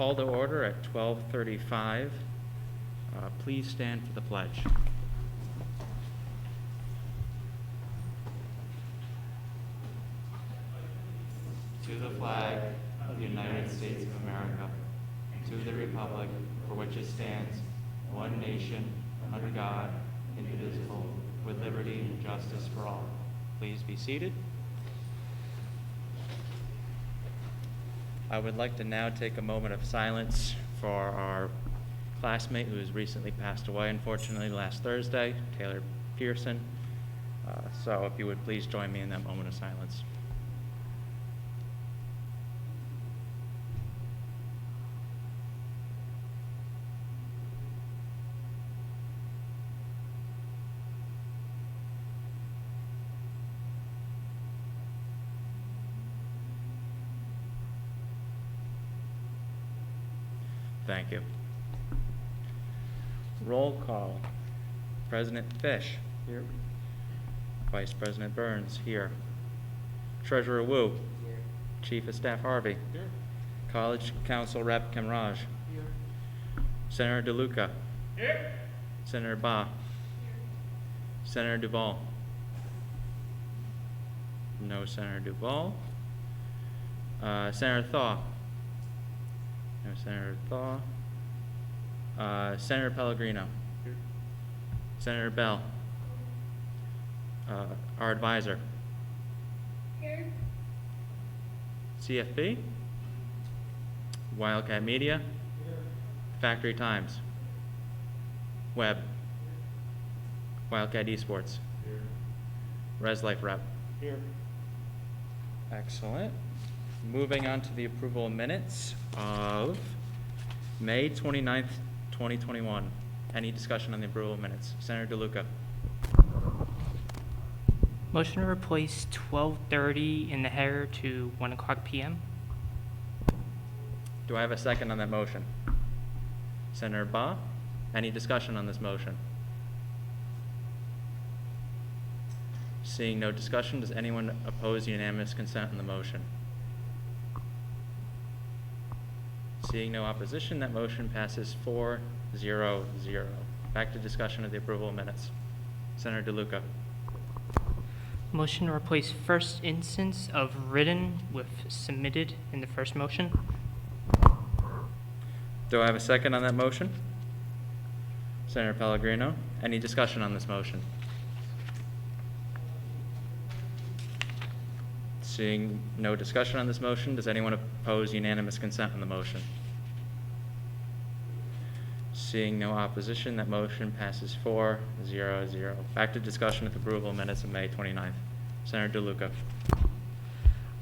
Call to order at 12:35. Please stand for the pledge. To the flag of the United States of America, to the republic for which it stands, one nation, under God, indivisible, with liberty and justice for all. Please be seated. I would like to now take a moment of silence for our classmate who has recently passed away, unfortunately, last Thursday, Taylor Pearson. So if you would please join me in that moment of silence. Thank you. Roll call. President Fish. Here. Vice President Burns. Here. Treasurer Wu. Here. Chief of Staff Harvey. Here. College Council Rep Kemraj. Here. Senator DeLuca. Here. Senator Ba. Here. Senator Duvall. No Senator Duvall. Senator Thaw. No Senator Thaw. Senator Pellegrino. Here. Senator Bell. Our advisor. Here. CFP. Wildcat Media. Here. Factory Times. Web. Wildcat Esports. Here. Res Life Rep. Here. Excellent. Moving on to the approval of minutes of May 29th, 2021. Any discussion on the approval of minutes? Senator DeLuca. Motion to replace 12:30 in the header to 1 o'clock p.m. Do I have a second on that motion? Senator Ba. Any discussion on this motion? Seeing no discussion, does anyone oppose unanimous consent on the motion? Seeing no opposition, that motion passes 4-0-0. Back to discussion of the approval of minutes. Senator DeLuca. Motion to replace first instance of written with submitted in the first motion. Do I have a second on that motion? Senator Pellegrino. Any discussion on this motion? Seeing no discussion on this motion, does anyone oppose unanimous consent on the motion? Seeing no opposition, that motion passes 4-0-0. Back to discussion of the approval of minutes of May 29th. Senator DeLuca.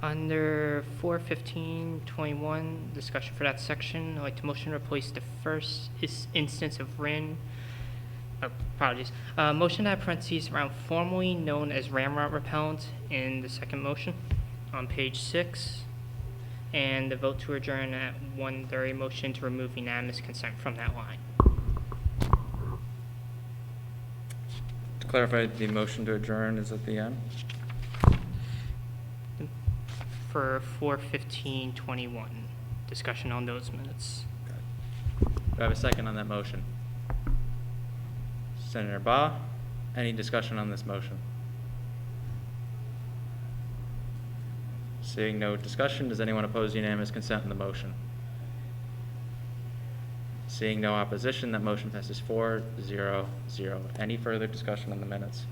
Under 4:15:21, discussion for that section, I'd like to motion to replace the first instance of motion to add parentheses around formerly known as ramrod repellent in the second motion on page 6, and the vote to adjourn at 1:30, motion to remove unanimous consent from that line. To clarify, the motion to adjourn is at the end? For 4:15:21, discussion on those minutes. Do I have a second on that motion? Senator Ba. Any discussion on this motion? Seeing no discussion, does anyone oppose unanimous consent on the motion? Seeing no opposition, that motion passes 4-0-0. Any further discussion on the minutes?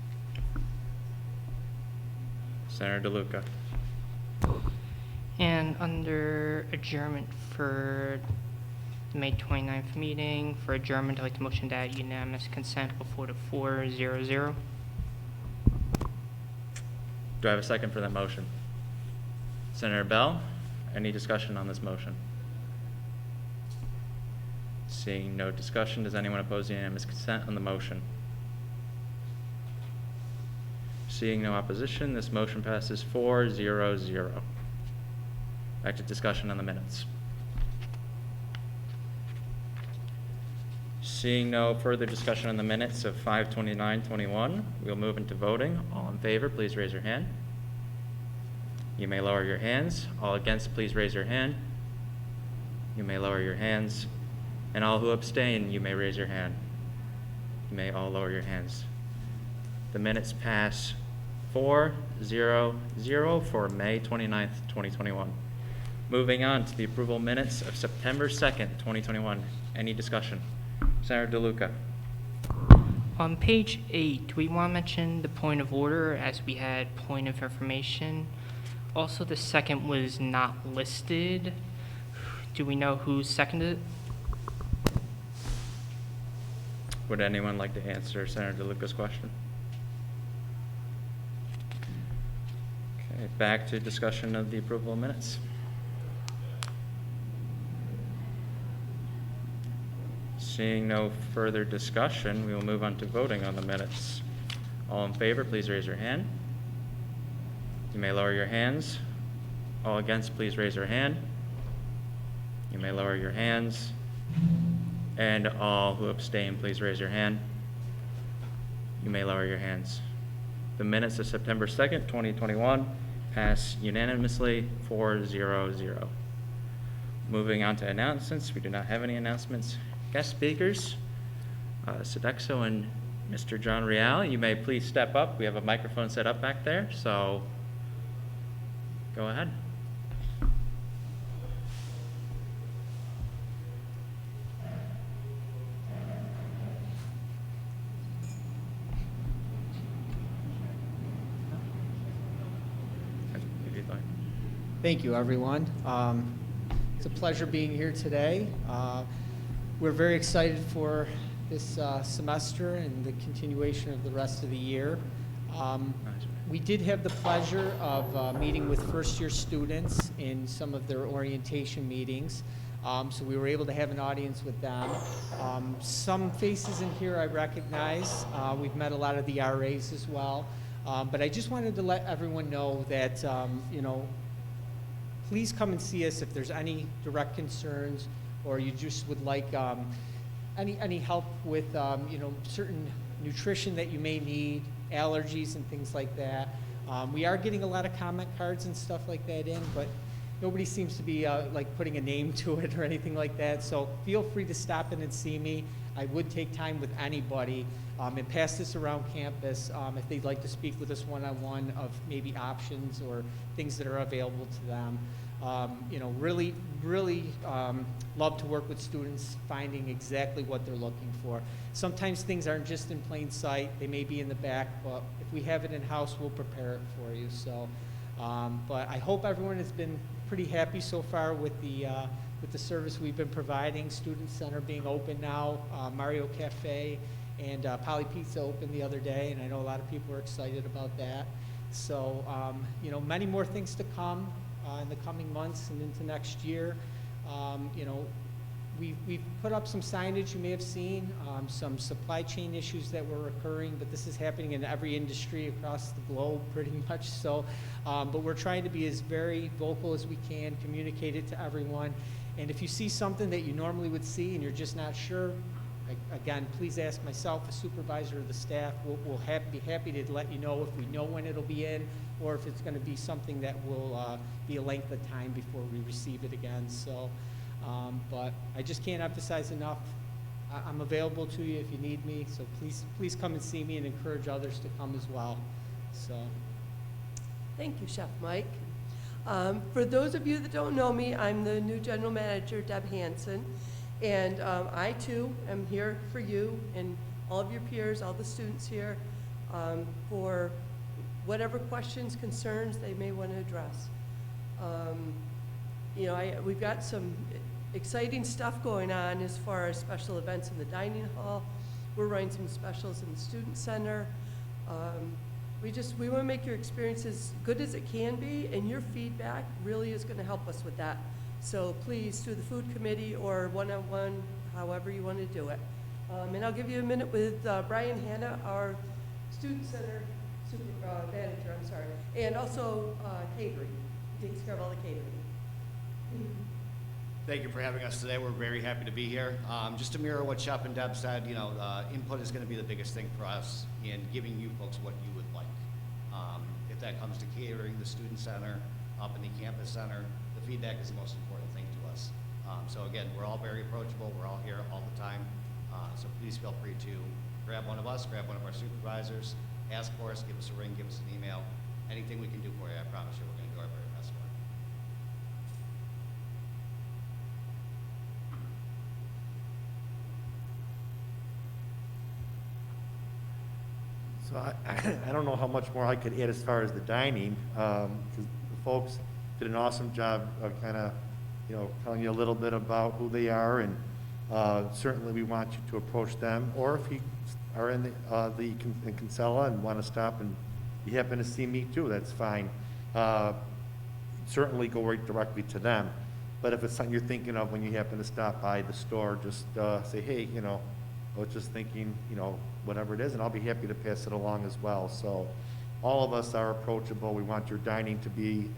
Senator DeLuca. And under adjournment for the May 29th meeting, for adjournment, I'd like to motion to add unanimous consent before the 4-0-0. Do I have a second for that motion? Senator Bell, any discussion on this motion? Seeing no discussion, does anyone oppose unanimous consent on the motion? Seeing no opposition, this motion passes 4-0-0. Back to discussion on the minutes. Seeing no further discussion on the minutes of 5:29:21, we'll move into voting. All in favor, please raise your hand. You may lower your hands. All against, please raise your hand. you may lower your hands. And all who abstain, you may raise your hand. You may all lower your hands. The minutes pass 4-0-0 for May 29th, 2021. Moving on to the approval minutes of September 2nd, 2021. Any discussion? Senator DeLuca. On page 8, do we want to mention the point of order as we had point of information? Also, the second was not listed. Do we know who seconded it? Would anyone like to answer Senator DeLuca's question? Okay, back to discussion of the approval of minutes. Seeing no further discussion, we will move on to voting on the minutes. All in favor, please raise your hand. You may lower your hands. All against, please raise your hand. You may lower your hands. And all who abstain, please raise your hand. You may lower your hands. The minutes of September 2nd, 2021 pass unanimously 4-0-0. Moving on to announcements. We do not have any announcements. Guest speakers, Sodexo and Mr. John Real, you may please step up. We have a microphone set up back there, so go ahead. Thank you, everyone. It's a pleasure being here today. We're very excited for this semester and the continuation of the rest of the year. We did have the pleasure of meeting with first-year students in some of their orientation meetings. So we were able to have an audience with them. Some faces in here I recognize. We've met a lot of the RAs as well. But I just wanted to let everyone know that, please come and see us if there's any direct concerns or you just would like any help with certain nutrition that you may need, allergies and things like that. We are getting a lot of comment cards and stuff like that in, but nobody seems to be like putting a name to it or anything like that. So feel free to stop in and see me. I would take time with anybody and pass this around campus if they'd like to speak with us one-on-one of maybe options or things that are available to them. Really love to work with students finding exactly what they're looking for. Sometimes things aren't just in plain sight. They may be in the back, but if we have it in-house, we'll prepare it for you. So, but I hope everyone has been pretty happy so far with the service we've been providing. Student Center being open now, Mario Cafe and Poly Pizza opened the other day, and I know a lot of people are excited about that. So, many more things to come in the coming months and into next year. We've put up some signage you may have seen, some supply chain issues that were occurring, but this is happening in every industry across the globe pretty much. So, but we're trying to be as very vocal as we can, communicate it to everyone. And if you see something that you normally would see and you're just not sure, again, please ask myself, a supervisor, or the staff. We'll be happy to let you know if we know when it'll be in, or if it's going to be something that will be a length of time before we receive it again. So, but I just can't emphasize enough. I'm available to you if you need me. So please come and see me and encourage others to come as well. So, thank you, Chef Mike. For those of you that don't know me, I'm the new general manager, Deb Hansen. And I, too, am here for you and all of your peers, all the students here, for whatever questions, concerns they may want to address. We've got some exciting stuff going on as far as special events in the dining hall. We're running some specials in the student center. We want to make your experience as good as it can be, and your feedback really is going to help us with that. So please, through the food committee or one-on-one, however you want to do it. And I'll give you a minute with Brian Hanna, our student center manager, and also catering. He takes care of all the catering. Thank you for having us today. We're very happy to be here. Just to mirror what Shep and Deb said, input is going to be the biggest thing for us in giving you folks what you would like. If that comes to catering, the student center, up in the campus center, the feedback is the most important thing to us. So So again, we're all very approachable, we're all here all the time, so please feel free to grab one of us, grab one of our supervisors, ask for us, give us a ring, give us an email, anything we can do for you, I promise you, we're gonna do our very best for you. So I don't know how much more I could add as far as the dining, because the folks did an awesome job of kind of, telling you a little bit about who they are, and certainly we want you to approach them, or if you are in Kinsella and want to stop and you happen to see me too, that's fine. Certainly go right directly to them. But if it's something you're thinking of when you happen to stop by the store, just say, hey, I was just thinking, whatever it is, and I'll be happy to pass it along as well. So all of us are approachable. We want your dining to be,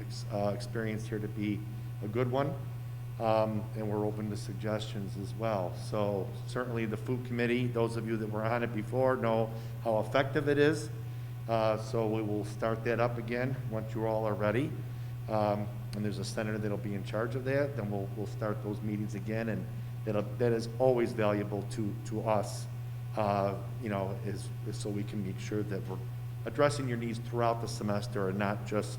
experience here to be a good one. And we're open to suggestions as well. So certainly the food committee, those of you that were on it before know how effective it is. So we will start that up again once you all are ready. And there's a senator that'll be in charge of that. Then we'll start those meetings again, and that is always valuable to us, is so we can make sure that we're addressing your needs throughout the semester, and not just,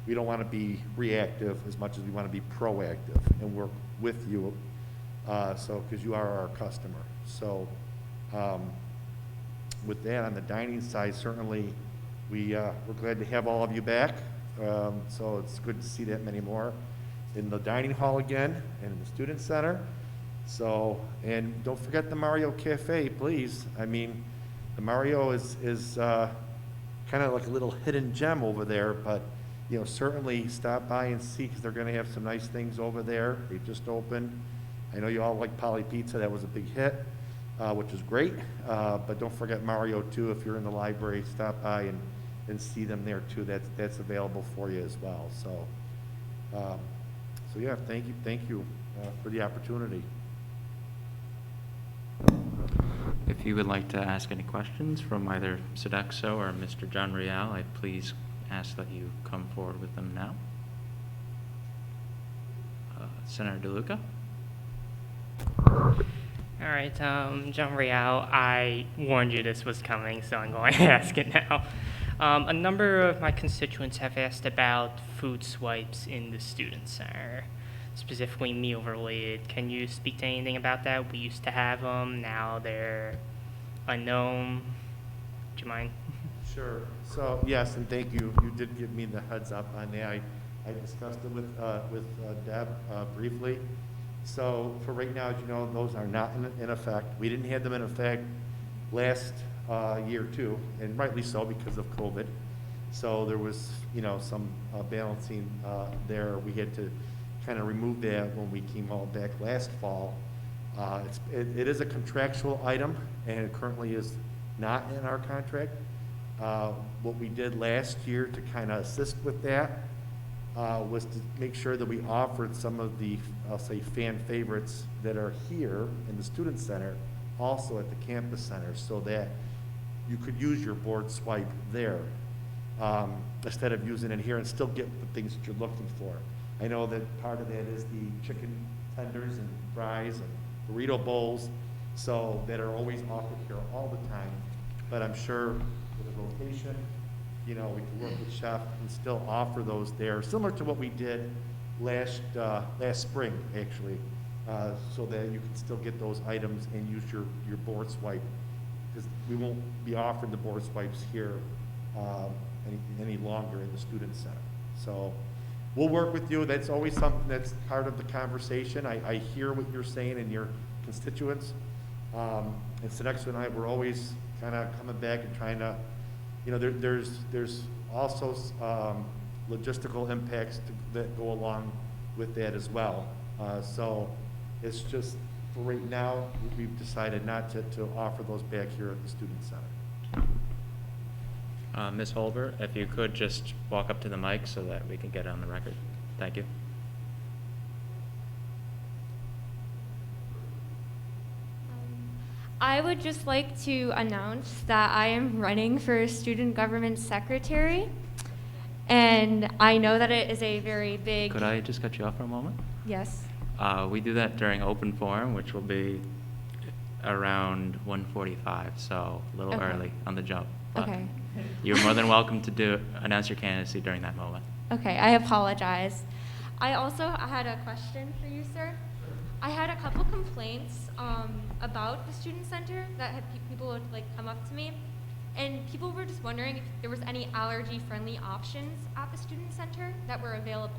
we don't want to be reactive as much as we want to be proactive and work with you, because you are our customer. So with that, on the dining side, certainly we're glad to have all of you back. So it's good to see that many more in the dining hall again and in the student center. So, and don't forget the Mario Cafe, please. I mean, the Mario is kind of like a little hidden gem over there, but certainly stop by and see, because they're going to have some nice things over there. They just opened. I know you all like Poly Pizza. That was a big hit, which is great. But don't forget Mario too. If you're in the library, stop by and see them there too. That's available for you as well. So, so yeah, thank you for the opportunity. If you would like to ask any questions from either Sodexo or Mr. John Real, I please ask that you come forward with them now. Senator DeLuca. All right, John Real, I warned you this was coming, so I'm going to ask it now. A number of my constituents have asked about food swipes in the student center, specifically meal-related. Can you speak to anything about that? We used to have them, now they're unknown. Do you mind? Sure. So yes, and thank you. You did give me the heads up on that. I discussed it with Deb briefly. So for right now, as you know, those are not in effect. We didn't have them in effect last year too, and rightly so because of COVID. So there was, some balancing there. We had to kind of remove that when we came all back last fall. It is a contractual item, and it currently is not in our contract. What we did last year to kind of assist with that was to make sure that we offered some of the, I'll say, fan favorites that are here in the student center, also at the campus center, so that you could use your board swipe there instead of using it here and still get the things that you're looking for. I know that part of that is the chicken tenders and fries and burrito bowls, so that are always offered here all the time. But I'm sure with a rotation, we can work with Chef and still offer those there, similar to what we did last spring, actually, so that you can still get those items and use your board swipe, because we won't be offering the board swipes here any longer in the student center. So we'll work with you. That's always something that's part of the conversation. I hear what you're saying and your constituents. And Sodexo and I, we're always kind of coming back and trying to, there's also logistical impacts that go along with that as well. So it's just, for right now, we've decided not to offer those back here at the student center. Ms. Holbert, if you could just walk up to the mic so that we can get it on the record. Thank you. I would just like to announce that I am running for student government secretary, and I know that it is a very big... Could I just cut you off for a moment? Yes. We do that during open forum, which will be around 1:45, so a little Okay. early on the jump. But Okay. you're more than welcome to announce your candidacy during that moment. Okay, I apologize. I had a question for you, sir. I had a couple complaints about the student center that people would like come up to me, and people were just wondering if there was any allergy-friendly options at the student center that were available.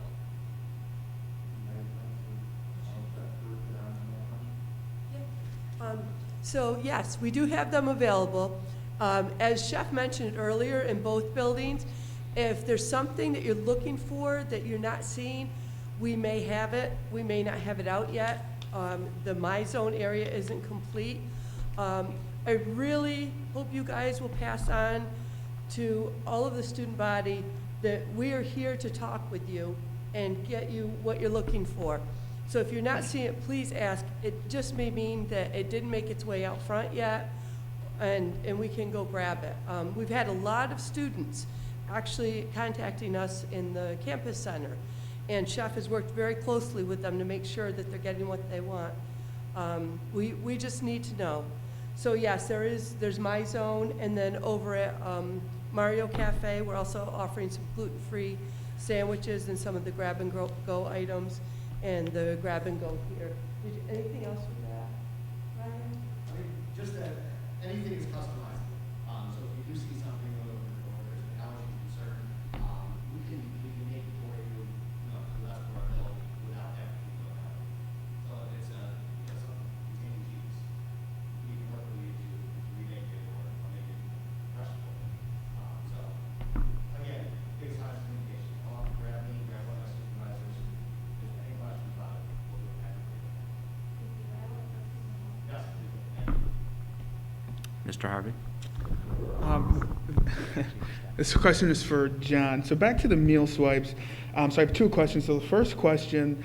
So yes, we do have them available. As Chef mentioned earlier, in both buildings, if there's something that you're looking for that you're not seeing, we may have it. We may not have it out yet. The My Zone area isn't complete. I really hope you guys will pass on to all of the student body that we are here to talk with you and get you what you're looking for. So if you're not seeing it, please ask. It just may mean that it didn't make its way out front yet, and we can go grab it. We've had a lot of students actually contacting us in the campus center, and Chef has worked very closely with them to make sure that they're getting what they want. We just need to know. So yes, there's My Zone, and then over at Mario Cafe, we're also offering some gluten-free sandwiches and some of the grab-and-go items, and the grab-and-go here. Anything else with that, Ryan? I mean, just that anything is customizable. So if you do see something or there's an allergy concern, we can make it for you, less for a bill without having to go out. So it's something containing cheese. We can work with you to remake it or make it fresh for you. So again, big time communication. Come on, grab me, grab one of my supervisors. If there's any questions about it, we'll do it. Yes, thank you. Mr. Harvey? This question is for John. So back to the meal swipes. So I have two questions. So the first question,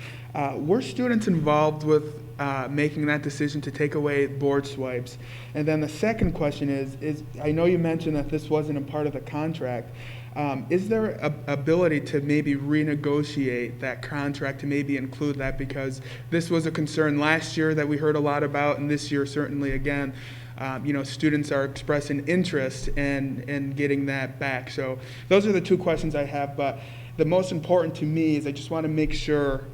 were students involved with making that decision to take away board swipes? And then the second question is I know you mentioned that this wasn't a part of the contract. Is there a ability to maybe renegotiate that contract to maybe include that? Because this was a concern last year that we heard a lot about, and this year certainly again. Students are expressing interest in getting that back. So those are the two questions I have, but the most important to me is I just want to make sure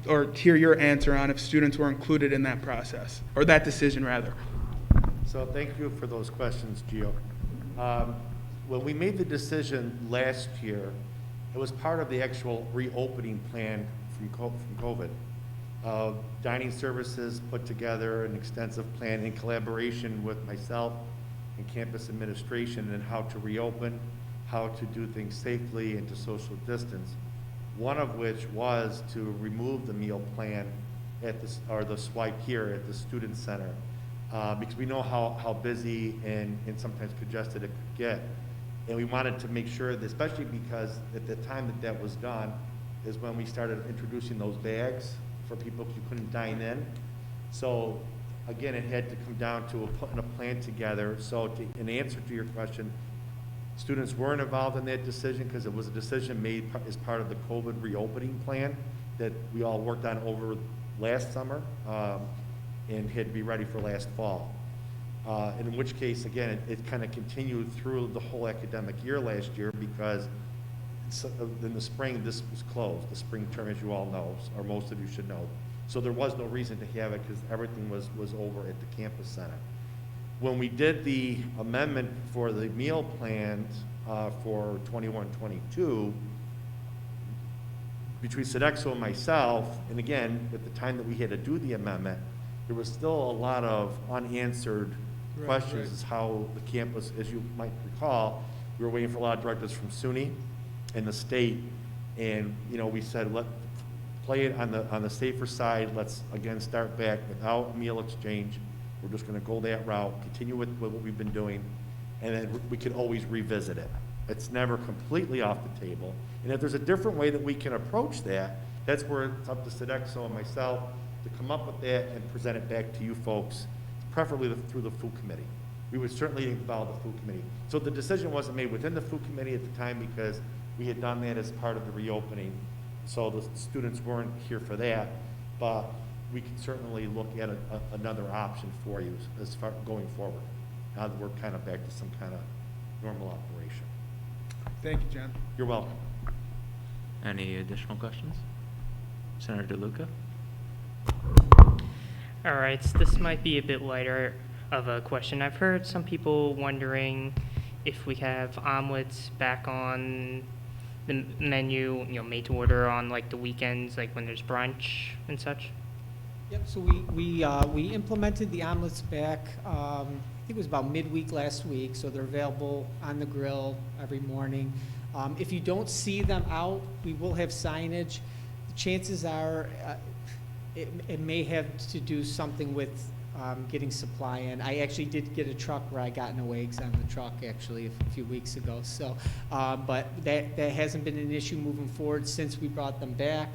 or hear your answer on if students were included in that process, or that decision rather. So thank you for those questions, Gio. When we made the decision last year, it was part of the actual reopening plan from COVID. Dining services put together an extensive plan in collaboration with myself and campus administration and how to reopen, how to do things safely and to social distance. One of which was to remove the meal plan at the swipe here at the student center, because we know how busy and sometimes congested it could get. And we wanted to make sure that, especially because at the time that was done, is when we started introducing those bags for people who couldn't dine in. So again, it had to come down to putting a plan together. So in answer to your question, students weren't involved in that decision because it was a decision made as part of the COVID reopening plan that we all worked on over last summer and had to be ready for last fall. In which case, again, it kind of continued through the whole academic year last year because in the spring, this was closed, the spring term, as you all know, or most of you should know. So there was no reason to have it because everything was over at the campus center. When we did the amendment for the meal plans for 21-22, between Sodexo and myself, and again, at the time that we had to do the amendment, there was still a lot of unanswered questions as how the campus, as you might recall, we were waiting for a lot of directives from SUNY and the state, and we said let's play it on the safer side. Let's again start back without meal exchange. We're just going to go that route, continue with what we've been doing, and then we can always revisit it. It's never completely off the table. And if there's a different way that we can approach that, that's where it's up to Sodexo and myself to come up with that and present it back to you folks, preferably through the food committee. We would certainly involve the food committee. So the decision wasn't made within the food committee at the time because we had done that as part of the reopening. So the students weren't here for that. But we can certainly look at another option for you as far going forward, now that we're kind of back to some kind of normal operation. Thank you, John. You're welcome. Any additional questions? Senator DeLuca? All right, so this might be a bit lighter of a question. I've heard some people wondering if we have omelets back on the menu, made to order on like the weekends, like when there's brunch and such. Yep, so we implemented the omelets back, I think it was about midweek last week, so they're available on the grill every morning. If you don't see them out, we will have signage. The chances are it may have to do something with getting supply in. I actually did get a truck where I got no eggs on the truck actually a few weeks ago. So, but that hasn't been an issue moving forward since we brought them back.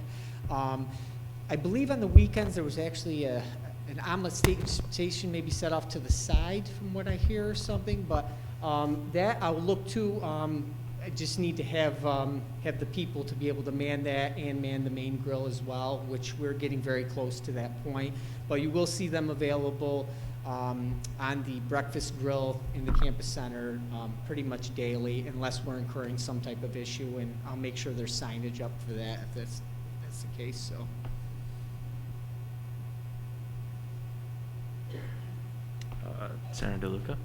I believe on the weekends there was actually an omelet station maybe set off to the side from what I hear or something, but that I'll look to. I just need to have the people to be able to man that and man the main grill as well, which we're getting very close to that point. But you will see them available on the breakfast grill in the campus center pretty much daily, unless we're incurring some type of issue, and I'll make sure there's signage up for that if that's the case. So. Senator DeLuca?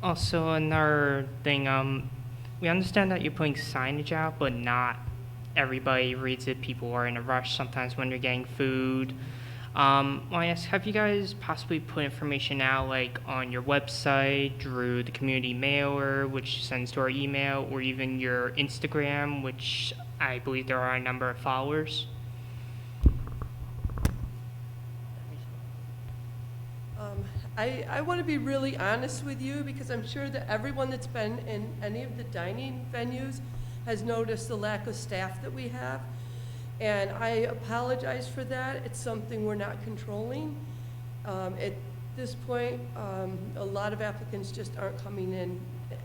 Also, another thing, we understand that you're putting signage out, but not everybody reads it. People are in a rush sometimes when they're getting food. I ask, have you guys possibly put information out like on your website, through the community mailer, which sends to our email, or even your Instagram, which I believe there are a number of followers? I want to be really honest with you, because I'm sure that everyone that's been in any of the dining venues has noticed the lack of staff that we have. And I apologize for that. It's something we're not controlling. At this point, a lot of applicants just aren't coming in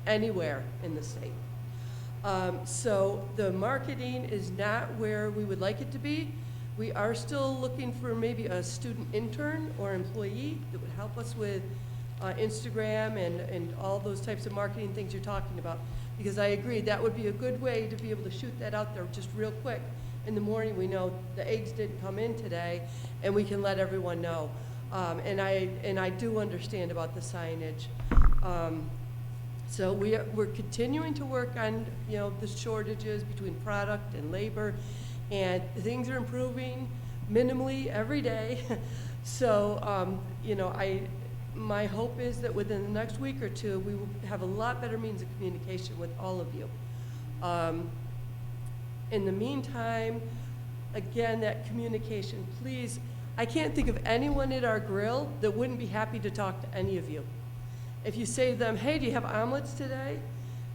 anywhere in the state. So the marketing is not where we would like it to be. We are still looking for maybe a student intern or employee that would help us with Instagram and all those types of marketing things you're talking about. Because I agree, that would be a good way to be able to shoot that out there just real quick. In the morning, we know the eggs didn't come in today, and we can let everyone know. And I do understand about the signage. So we're continuing to work on the shortages between product and labor. And things are improving minimally every day. So, my hope is that within the next week or two, we will have a lot better means of communication with all of you. In the meantime, again, that communication, please, I can't think of anyone at our grill that wouldn't be happy to talk to any of you. If you say to them, hey, do you have omelets today?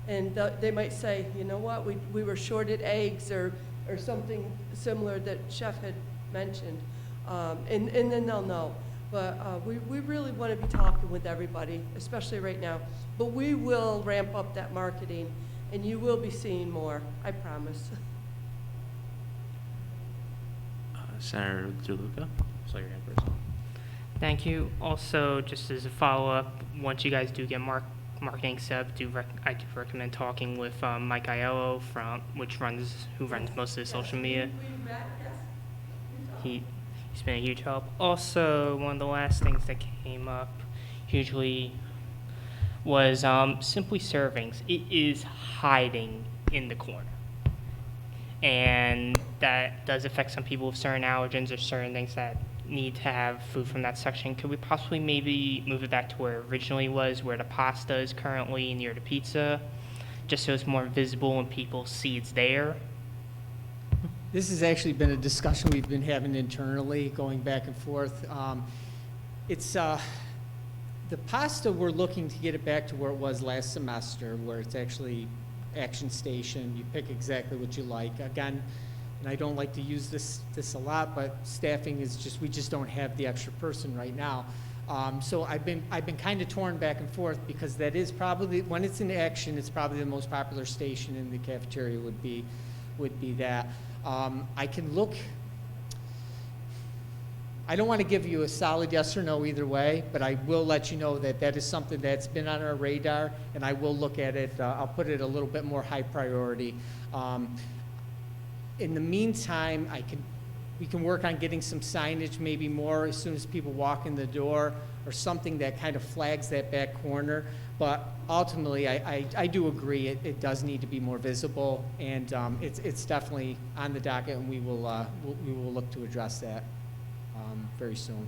And they might say, you know what, we were shorted eggs or something similar that Chef had mentioned, and then they'll know. But we really want to be talking with everybody, especially right now. But we will ramp up that marketing, and you will be seeing more, I promise. Senator DeLuca? Saw your hand first. Thank you. Also, just as a follow-up, once you guys do get marketing set up, I do recommend talking with Mike Aiello who runs most of the social media. He's been a huge help. Also, one of the last things that came up hugely was Simply Servings. It is hiding in the corner, and that does affect some people with certain allergens or certain things that need to have food from that section. Could we possibly maybe move it back to where it originally was, where the pasta is currently near the pizza, just so it's more visible and people see it's there? This has actually been a discussion we've been having internally, going back and forth. It's the pasta, we're looking to get it back to where it was last semester, where it's actually action station. You pick exactly what you like. Again, and I don't like to use this a lot, but staffing is we just don't have the extra person right now. So I've been kind of torn back and forth, because that is probably, when it's in action, it's probably the most popular station in the cafeteria would be that. I can look, I don't want to give you a solid yes or no either way, but I will let you know that that is something that's been on our radar, and I will look at it. I'll put it a little bit more high priority. In the meantime, we can work on getting some signage, maybe more as soon as people walk in the door, or something that kind of flags that back corner. But ultimately, I do agree, it does need to be more visible, and it's definitely on the docket, and we will look to address that very soon.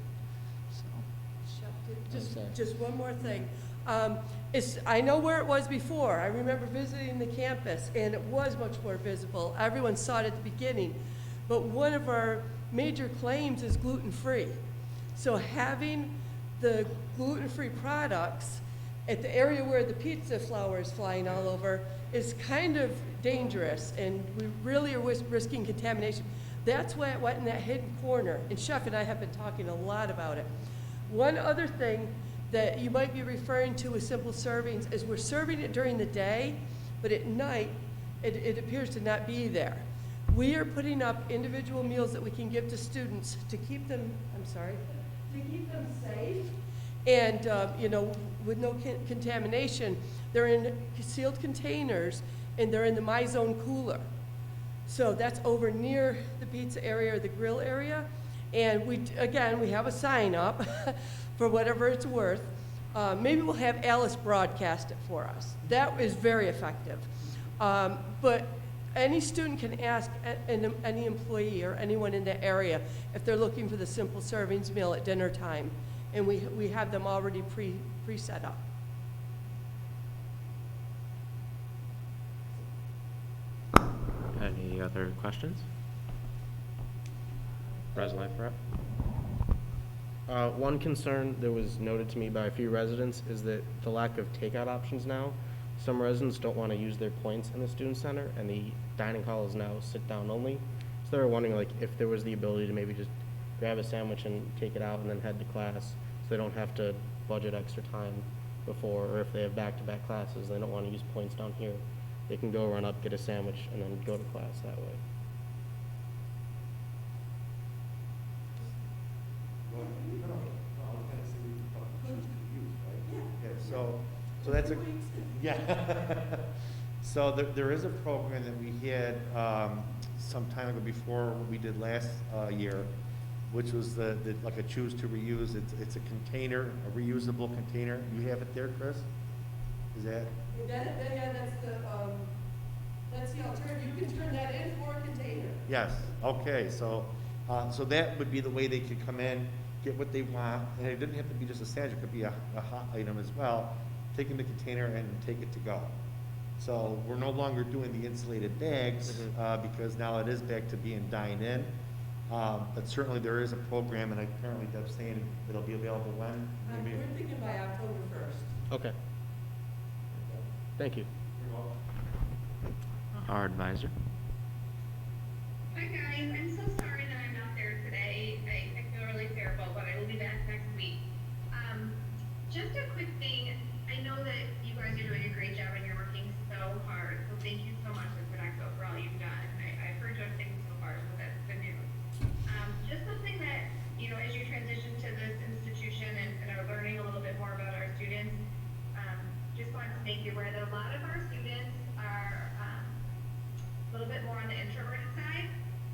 So, Just one more thing. I know where it was before. I remember visiting the campus, and it was much more visible. Everyone saw it at the beginning. But one of our major claims is gluten-free. So having the gluten-free products at the area where the pizza flour is flying all over is kind of dangerous, and we really are risking contamination. That's why it went in that hidden corner, and Chef and I have been talking a lot about it. One other thing that you might be referring to with simple servings is we're serving it during the day, but at night, it appears to not be there. We are putting up individual meals that we can give to students to keep them, to keep them safe and, with no contamination. They're in sealed containers, and they're in the My Zone cooler. So that's over near the pizza area or the grill area. And we have a sign up for whatever it's worth. Maybe we'll have Alice broadcast it for us. That is very effective. But any student can ask any employee or anyone in the area if they're looking for the simple servings meal at dinner time. And we have them already pre-set up. Any other questions? President Rep? One concern that was noted to me by a few residents is that the lack of takeout options now. Some residents don't want to use their points in the student center, and the dining hall is now sit-down only. So they were wondering, like, if there was the ability to maybe just grab a sandwich and take it out and then head to class, so they don't have to budget extra time before, or if they have back-to-back classes, they don't want to use points down here. They can go run up, get a sandwich, and then go to class that way. So that's a, yeah. So there is a program that we had some time ago before what we did last year, which was like a choose to reuse. It's a container, a reusable container. You have it there, Chris? Is that? That's the alternative. You can turn that into a container. Yes, okay, so that would be the way they could come in, get what they want, and it didn't have to be just a sandwich, it could be a hot item as well, take in the container and take it to go. So we're no longer doing the insulated bags, because now it is back to being dine-in, but certainly there is a program, and apparently Deb's saying it'll be available when? We're thinking by October 1st. Okay. Thank you. Our advisor. Hi guys, I'm so sorry that I'm not there today. I feel really terrible, but I will be back next week. Just a quick thing. I know that you guys are doing a great job and you're working so hard. So thank you so much, Rebecca, for all you've done. I've heard good things so far, so that's good news. Just something that, as you transition to this institution and are learning a little bit more about our students, just wanted to make you aware that a lot of our students are a little bit more on the introverted side.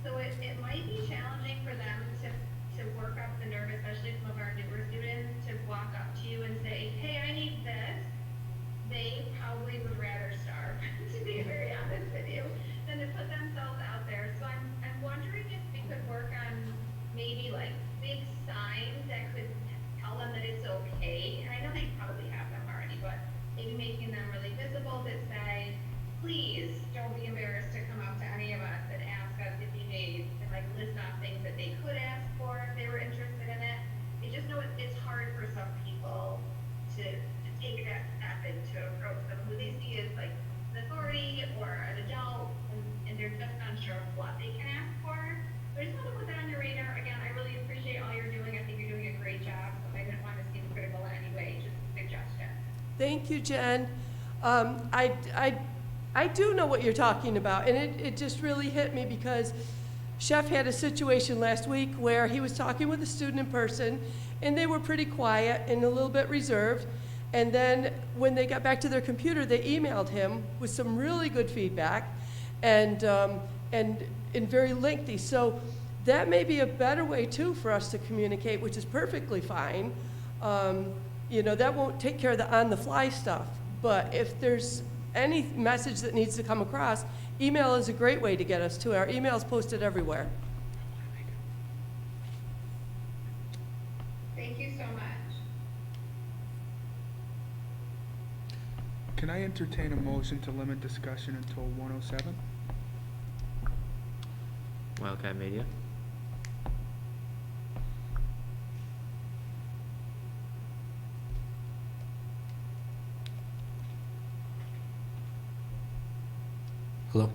So it might be challenging for them to work up the nerve, especially some of our newer students, to walk up to you and say, hey, I need this. They probably would rather starve, to be very honest with you, than to put themselves out there. So I'm wondering if we could work on maybe like big signs that could tell them that it's okay. And I know they probably have them already, but maybe making them really visible that say, please don't be embarrassed to come up to any of us and ask us if you need, and like list off things that they could ask for if they were interested in it. I just know it's hard for some people to take that step and to approach them who they see as like an authority or an adult, and they're just unsure of what they can ask for. So I just want to put that on your radar. Again, I really appreciate all you're doing. I think you're doing a great job. So I didn't want to seem critical in any way, just a suggestion. Thank you, Jen. I do know what you're talking about, and it just really hit me because Chef had a situation last week where he was talking with a student in person, and they were pretty quiet and a little bit reserved. And then when they got back to their computer, they emailed him with some really good feedback and very lengthy. So that may be a better way too for us to communicate, which is perfectly fine. You know, that won't take care of the on-the-fly stuff. But if there's any message that needs to come across, email is a great way to get us to. Our email is posted everywhere. Thank you so much. Can I entertain a motion to limit discussion until 1:07? Wildcat Media. Hello.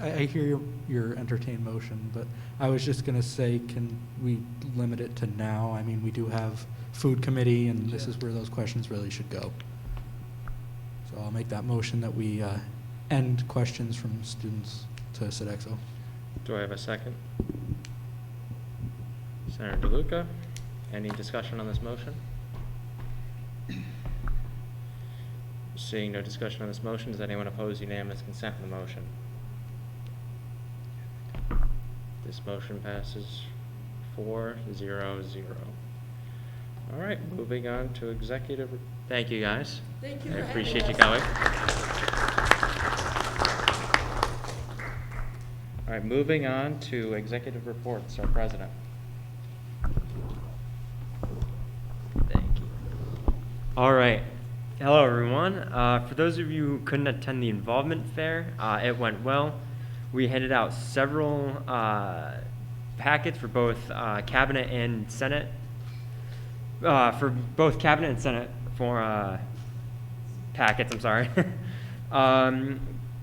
I hear your entertained motion, but I was just going to say, can we limit it to now? I mean, we do have food committee, and this is where those questions really should go. So I'll make that motion that we end questions from students to Sodexo. Do I have a second? Senator DeLuca, any discussion on this motion? Seeing no discussion on this motion, does anyone oppose unanimous consent on the motion? This motion passes 4-0-0. All right, moving on to executive. Thank you, guys. Thank you I for having appreciate you us. coming. All right, moving on to executive reports, our president. Thank you. All right. Hello, everyone. For those of you who couldn't attend the involvement fair, it went well. We handed out several packets for both cabinet and Senate. For both cabinet and Senate for packets. I'm sorry.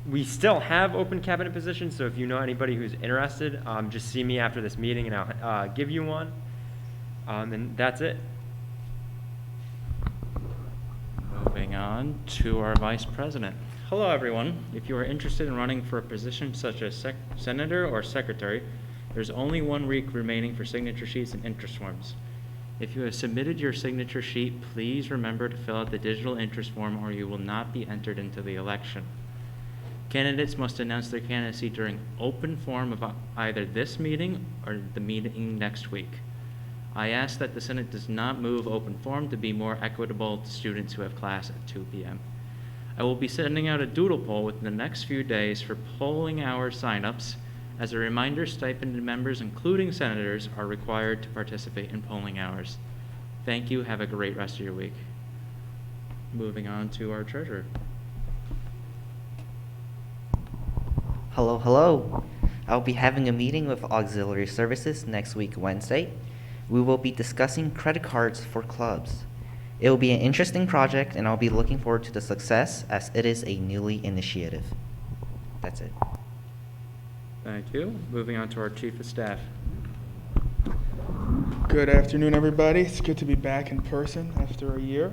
We still have open cabinet positions, so if you know anybody who's interested, just see me after this meeting, and I'll give you one. And that's it. Moving on to our vice president. Hello, everyone. If you are interested in running for a position such as senator or secretary, there's only 1 week remaining for signature sheets and interest forms. If you have submitted your signature sheet, please remember to fill out the digital interest form or you will not be entered into the election. Candidates must announce their candidacy during open forum of either this meeting or the meeting next week. I ask that the Senate does not move open forum to be more equitable to students who have class at 2 p.m. I will be sending out a doodle poll within the next few days for polling hour signups. As a reminder, stipended members, including senators, are required to participate in polling hours. Thank you. Have a great rest of your week. Moving on to our treasurer. Hello, hello. I'll be having a meeting with Auxiliary Services next week, Wednesday. We will be discussing credit cards for clubs. It will be an interesting project, and I'll be looking forward to the success as it is a newly initiative. That's it. Thank you. Moving on to our chief of staff. Good afternoon, everybody. It's good to be back in person after a year.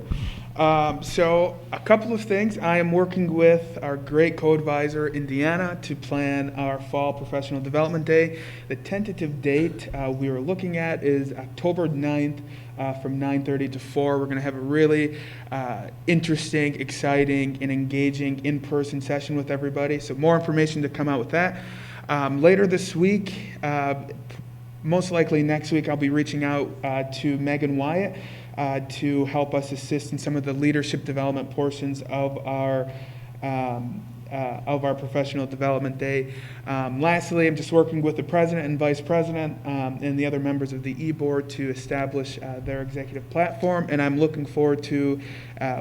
So a couple of things. I am working with our great co-advisor, Indiana, to plan our fall professional development day. The tentative date we are looking at is October 9th from 9:30 to 4. We're going to have a really interesting, exciting, and engaging in-person session with everybody. So more information to come out with that. Later this week, most likely next week, I'll be reaching out to Megan Wyatt to help us assist in some of the leadership development portions of our professional development day. Lastly, I'm just working with the president and vice president and the other members of the e-board to establish their executive platform, and I'm looking forward to,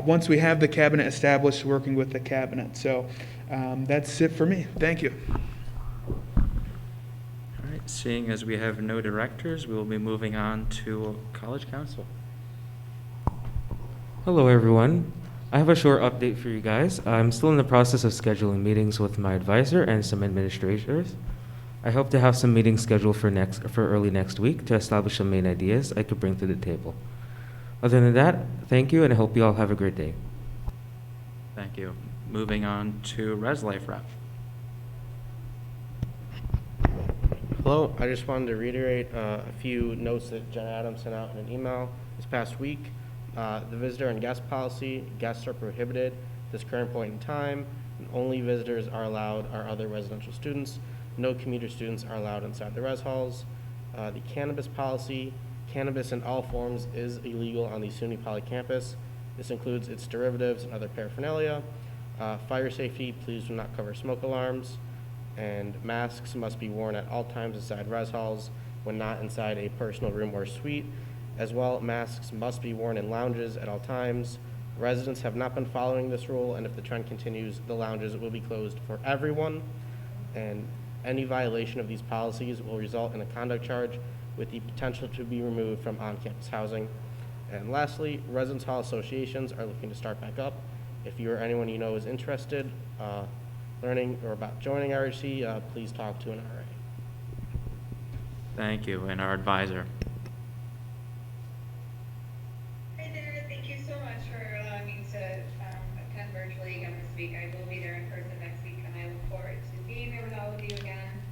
once we have the cabinet established, working with the cabinet. So that's it for me. Thank you. All right. Seeing as we have no directors, we will be moving on to College Council. Hello, everyone. I have a short update for you guys. I'm still in the process of scheduling meetings with my advisor and some administrators. I hope to have some meetings scheduled for early next week to establish some main ideas I could bring to the table. Other than that, thank you, and I hope you all have a great day. Thank you. Moving on to Res Life Rep. Hello, I just wanted to reiterate a few notes that Jen Adams sent out in an email this past week. The visitor and guest policy, guests are prohibited at this current point in time, and only visitors are allowed are other residential students. No commuter students are allowed inside the res halls. The cannabis policy, cannabis in all forms is illegal on the SUNY Poly campus. This includes its derivatives and other paraphernalia. Fire safety, please do not cover smoke alarms. And masks must be worn at all times inside res halls when not inside a personal room or suite. As well, masks must be worn in lounges at all times. Residents have not been following this rule, and if the trend continues, the lounges will be closed for everyone. And any violation of these policies will result in a conduct charge with the potential to be removed from on-campus housing. And lastly, residence hall associations are looking to start back up. If you or anyone you know is interested, learning or about joining RHC, please talk to an RA. Thank you, and our advisor. Hi there, thank you so much for allowing me to attend virtually again this week. I will be there in person next week, and I look forward to being there with all of you again.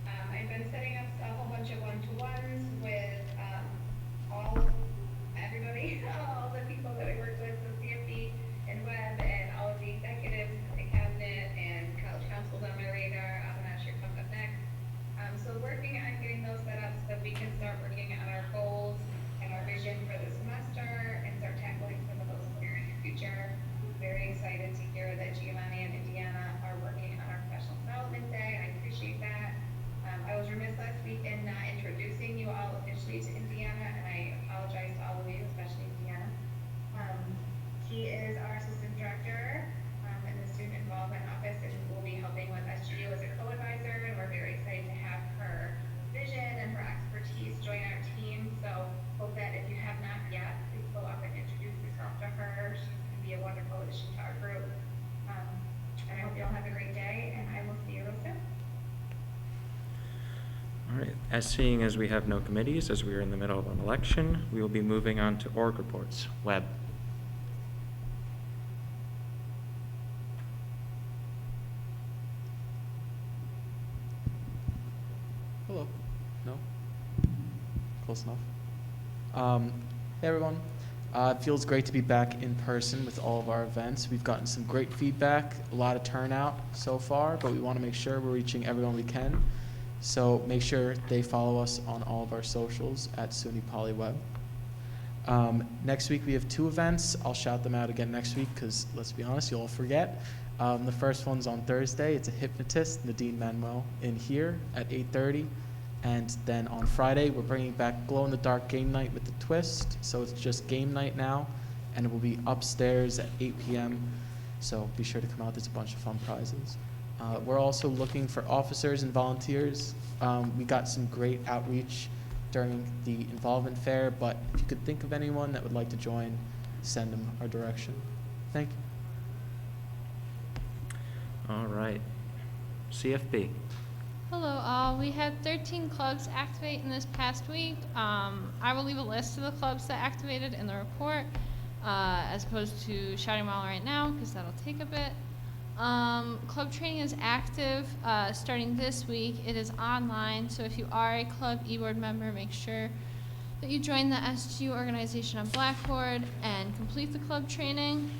I've been setting up a whole bunch of one-to-ones with everybody, all the people that we work with, so CFP and Web, and all of the executives, the cabinet, and college council's on my radar. I'm not sure comes up next. So working on getting those set up so that we can start working on our goals and our vision for the semester and start tackling some of those here in the future. Very excited to hear that Giovanni and Indiana are working on our professional development day. I appreciate that. I was remiss last week in not introducing you all officially to Indiana, and I apologize to all of you, especially Indiana. She is our assistant director in the student involvement office, and will be helping with SGU as a co-advisor, and we're very excited to have her vision and her expertise join our team. So hope that if you have not yet, please go up and introduce yourself to her. She's going to be a wonderful addition to our group. And I hope you all have a great day, and I will see you real soon. All right, seeing as we have no committees, as we are in the middle of an election, we will be moving on to org reports. Webb. Hello. No? Close enough. Hey everyone. It feels great to be back in person with all of our events. We've gotten some great feedback, a lot of turnout so far, but we want to make sure we're reaching everyone we can. So make sure they follow us on all of our socials at SUNY Poly Web. Next week we have 2 events. I'll shout them out again next week because let's be honest, you'll all forget. The first one's on Thursday. It's a hypnotist, Nadine Manuel, in here at 8:30. And then on Friday, we're bringing back glow-in-the-dark game night with the twist. So it's just game night now, and it will be upstairs at 8 p.m. So be sure to come out. There's a bunch of fun prizes. We're also looking for officers and volunteers. We got some great outreach during the involvement fair, but if you could think of anyone that would like to join, send them our direction. Thank you. All right. CFB. Hello, we had 13 clubs activate in this past week. I will leave a list of the clubs that activated in the report, as opposed to shouting them all right now, because that'll take a bit. Club training is active starting this week. It is online, so if you are a club e-board member, make sure that you join the SGU organization on Blackboard and complete the club training.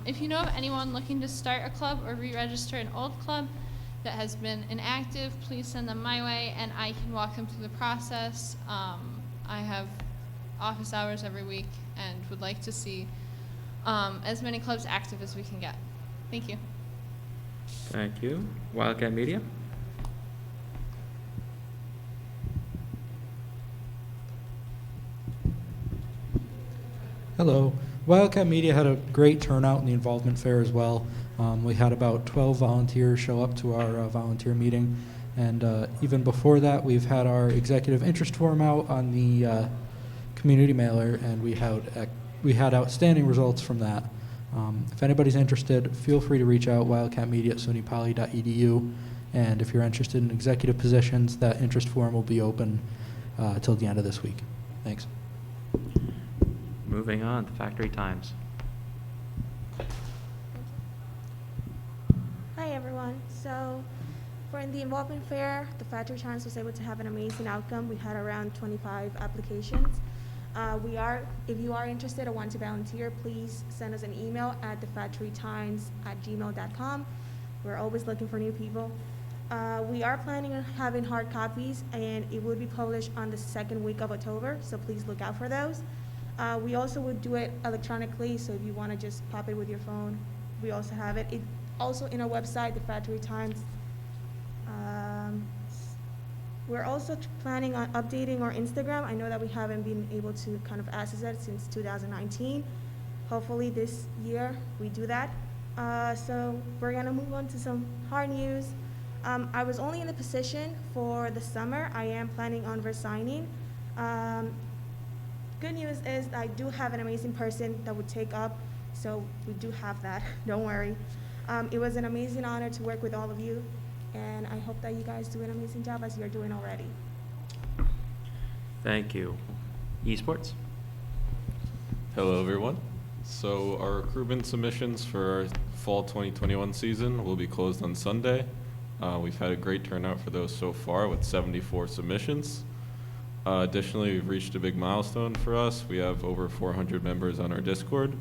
If you know of anyone looking to start a club or re-register an old club that has been inactive, please send them my way and I can walk them through the process. I have office hours every week and would like to see as many clubs active as we can get. Thank you. Thank you. Wildcat Media. Hello. Wildcat Media had a great turnout in the involvement fair as well. We had about 12 volunteers show up to our volunteer meeting. And even before that, we've had our executive interest form out on the community mailer, and we had outstanding results from that. If anybody's interested, feel free to reach out, wildcatmedia@sunypoly.edu. And if you're interested in executive positions, that interest form will be open till the end of this week. Thanks. Moving on to Factory Times. everyone. So for the involvement fair, the Factory Times was able to have an amazing outcome. We had around 25 applications. If you are interested or want to volunteer, please send us an email at thefactorytimes@gmail.com. We're always looking for new people. We are planning on having hard copies, and it will be published on the second week of October, so please look out for those. We also would do it electronically, so if you want to just pop it with your phone, we also have it. It also in our website, the Factory Times. We're also planning on updating our Instagram. I know that we haven't been able to kind of access it since 2019. Hopefully this year we do that. So we're gonna move on to some hard news. I was only in the position for the summer. I am planning on resigning. Good news is I do have an amazing person that would take up, so we do have that, don't worry. It was an amazing honor to work with all of you, and I hope that you guys do an amazing job as you're doing already. Thank you. Esports? Hello, everyone. So our recruitment submissions for our fall 2021 season will be closed on Sunday. We've had a great turnout for those so far with 74 submissions. Additionally, we've reached a big milestone for us. We have over 400 members on our Discord.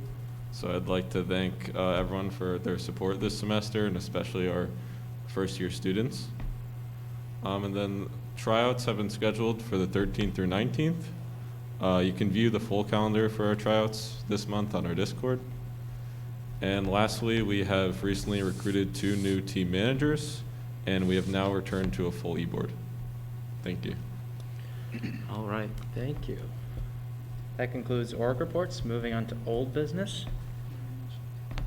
So I'd like to thank everyone for their support this semester, and especially our first-year students. And then tryouts have been scheduled for the 13th through 19th. You can view the full calendar for our tryouts this month on our Discord. And lastly, we have recently recruited 2 new team managers, and we have now returned to a full e-board. Thank you. All right, thank you. That concludes org reports. Moving on to old business.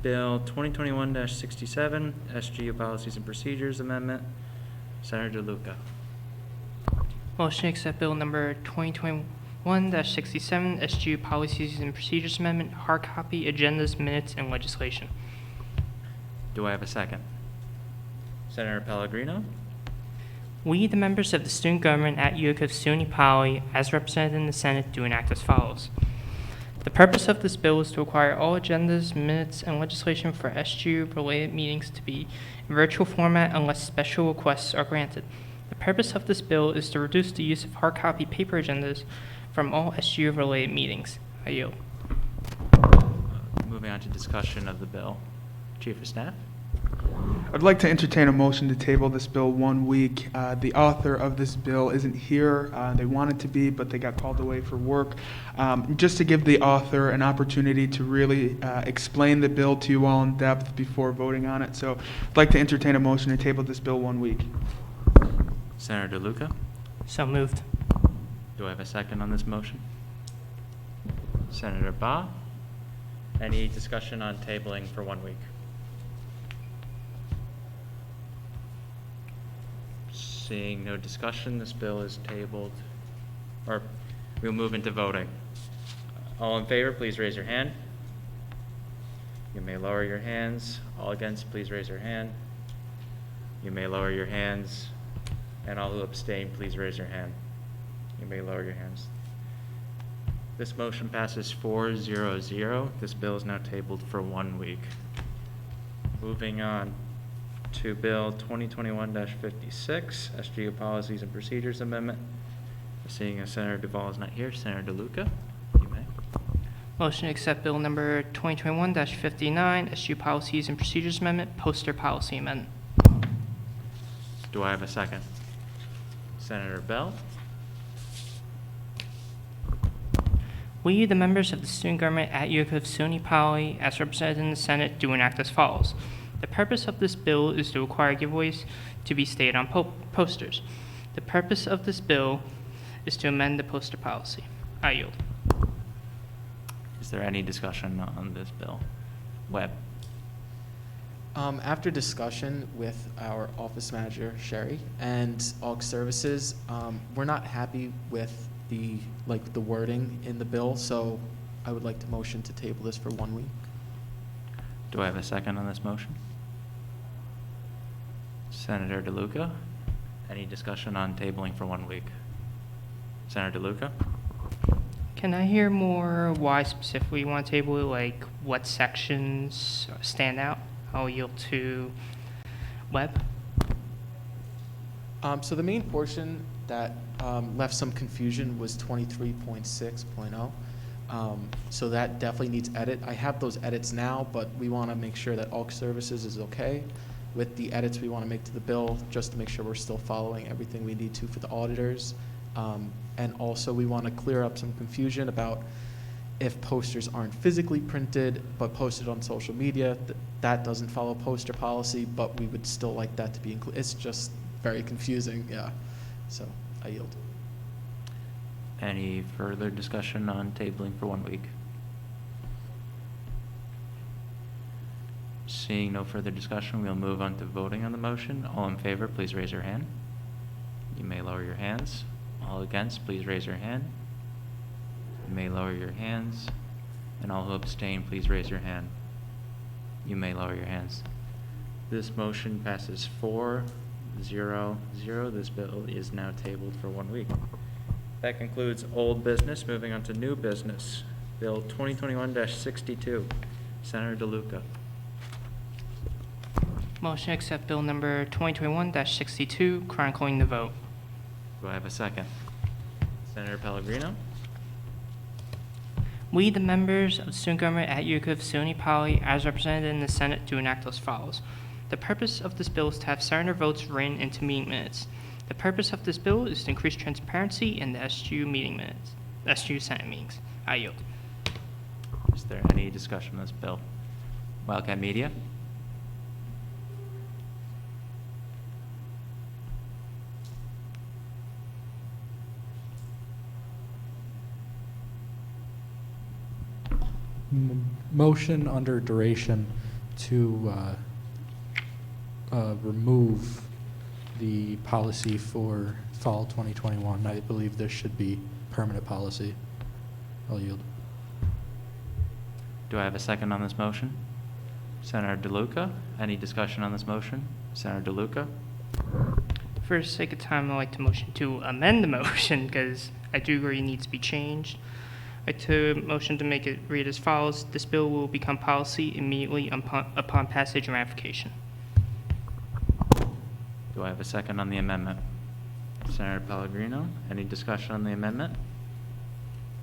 Bill 2021-67, SGU Policies and Procedures Amendment. Senator DeLuca. Motion to accept bill number 2021-67, SGU Policies and Procedures Amendment, hard copy, agendas, minutes, and legislation. Do I have a second? Senator Pellegrino. We, the members of the student government at Utica of SUNY Poly, as represented in the Senate, do enact as follows. The purpose of this bill is to require all agendas, minutes, and legislation for SGU-related meetings to be in virtual format unless special requests are granted. The purpose of this bill is to reduce the use of hard copy paper agendas from all SGU-related meetings. I yield. Moving on to discussion of the bill. Chief of Staff. I'd like to entertain a motion to table this bill 1 week. The author of this bill isn't here. They wanted to be, but they got called away for work. Just to give the author an opportunity to really explain the bill to you all in depth before voting on it. So I'd like to entertain a motion to table this bill 1 week. Senator DeLuca. So moved. Do I have a second on this motion? Senator Ba. Any discussion on tabling for 1 week? Seeing no discussion, this bill is tabled, or we'll move into voting. All in favor, please raise your hand. You may lower your hands. All against, please raise your hand. You may lower your hands. And all who abstain, please raise your hand. You may lower your hands. This motion passes 4-0-0. This bill is now tabled for 1 week. Moving on to Bill 2021-56, SGU Policies and Procedures Amendment. Seeing as Senator Duvall is not here, Senator DeLuca, you may. Motion to accept bill number 2021-59, SGU Policies and Procedures Amendment, Poster Policy Amendment. Do I have a second? Senator Bell. We, the members of the student government at Utica of SUNY Poly, as represented in the Senate, do enact as follows. The purpose of this bill is to require giveaways to be stated on posters. The purpose of this bill is to amend the poster policy. I yield. Is there any discussion on this bill? Webb. After discussion with our office manager, Sherry, and AUG Services, we're not happy with the wording in the bill, so I would like to motion to table this for 1 week. Do I have a second on this motion? Senator DeLuca. Any discussion on tabling for 1 week? Senator DeLuca. Can I hear more why specifically you want to table it, like what sections stand out? I'll yield to Webb? So the main portion that left some confusion was 23.6.0. So that definitely needs edit. I have those edits now, but we want to make sure that ALC Services is okay with the edits we want to make to the bill, just to make sure we're still following everything we need to for the auditors. And also we want to clear up some confusion about if posters aren't physically printed but posted on social media, that doesn't follow poster policy, but we would still like that to be included. It's just very confusing, yeah. So I yield. Any further discussion on tabling for 1 week? Seeing no further discussion, we'll move on to voting on the motion. All in favor, please raise your hand. You may lower your hands. All against, please raise your hand. You may lower your hands. And all who abstain, please raise your hand. You may lower your hands. This motion passes 4-0-0. This bill is now tabled for 1 week. That concludes old business. Moving on to new business. Bill 2021-62. Senator DeLuca. Motion to accept bill number 2021-62, chronicling the vote. Do I have a second? Senator Pellegrino. We, the members of the student government at Utica of SUNY Poly, as represented in the Senate, do enact as follows. The purpose of this bill is to have senator votes written into meeting minutes. The purpose of this bill is to increase transparency in the SGU meeting minutes, SGU Senate meetings. I yield. Is there any discussion on this bill? Wildcat Media. Motion under duration to remove the policy for fall 2021. I believe this should be permanent policy. I'll yield. Do I have a second on this motion? Senator DeLuca. Any discussion on this motion? Senator DeLuca. For the sake of time, I'd like to motion to amend the motion because I do agree it needs to be changed. I'd like to motion to make it read as follows. This bill will become policy immediately upon passage and ratification. Do I have a second on the amendment? Senator Pellegrino. Any discussion on the amendment?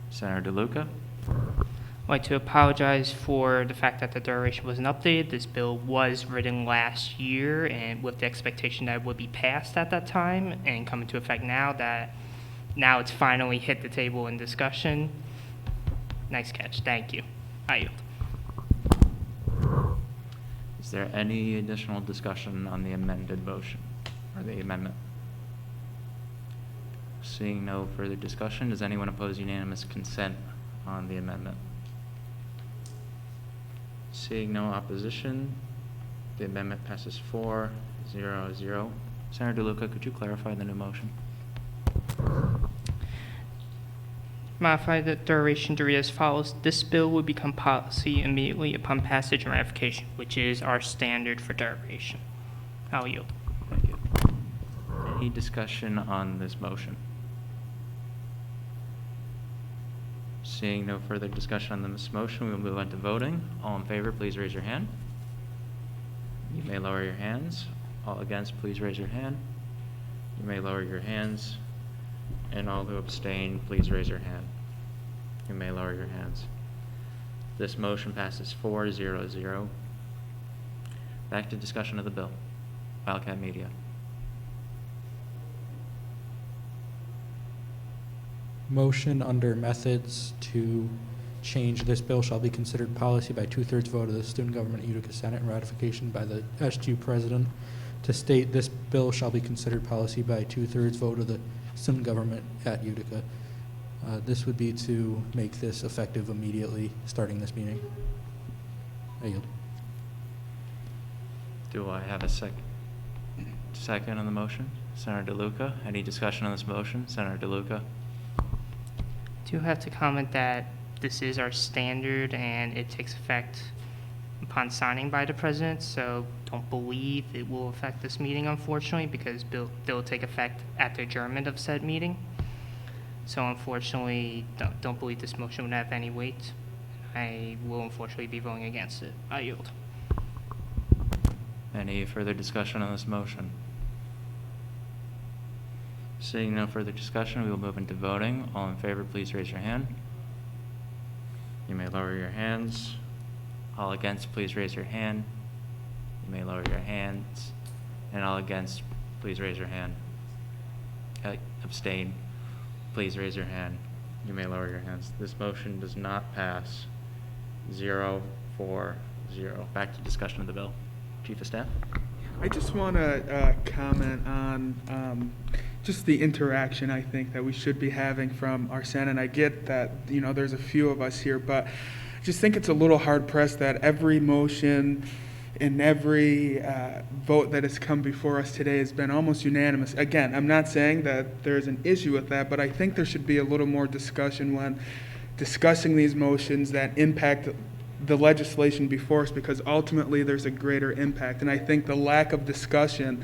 Senator DeLuca. I'd like to apologize for the fact that the duration wasn't updated. This bill was written last year and with the expectation that it would be passed at that time and come into effect now that now it's finally hit the table in discussion. Nice catch. Thank you. I yield. Is there any additional discussion on the amended motion or the amendment? Seeing no further discussion, does anyone oppose unanimous consent on the amendment? Seeing no opposition, the amendment passes 4-0-0. Senator DeLuca, could you clarify the new motion? Modify the duration to read as follows. This bill will become policy immediately upon passage and ratification, which is our standard for duration. I'll yield. Thank you. Any discussion on this motion? Seeing no further discussion on this motion, we will move on to voting. All in favor, please raise your hand. You may lower your hands. All against, please raise your hand. You may lower your hands. And all who abstain, please raise your hand. You may lower your hands. This motion passes 4-0-0. Back to discussion of the bill. Wildcat Media. Motion under methods to change this bill shall be considered policy by 2/3 vote of the student government at Utica Senate and ratification by the SGU president to state this bill shall be considered policy by 2/3 vote of the student government at Utica. This would be to make this effective immediately starting this meeting. I yield. Do I have a second on the motion? Senator DeLuca. Any discussion on this motion? Senator DeLuca. Do have to comment that this is our standard and it takes effect upon signing by the president, so don't believe it will affect this meeting, unfortunately, because bill will take effect at the adjournment of said meeting. So unfortunately, don't believe this motion would have any weight. I will unfortunately be voting against it. I yield. Any further discussion on this motion? Seeing no further discussion, we will move into voting. All in favor, please raise your hand. You may lower your hands. All against, please raise your hand. You may lower your hands. And all against, please raise your hand. Abstain, please raise your hand. You may lower your hands. This motion does not pass. 0-4-0. Back to discussion of the bill. Chief of Staff? I just want to comment on just the interaction I think that we should be having from our Senate. I get that, you know, there's a few of us here, but I just think it's a little hard pressed that every motion and every vote that has come before us today has been almost unanimous. Again, I'm not saying that there's an issue with that, but I think there should be a little more discussion when discussing these motions that impact the legislation before us, because ultimately there's a greater impact. And I think the lack of discussion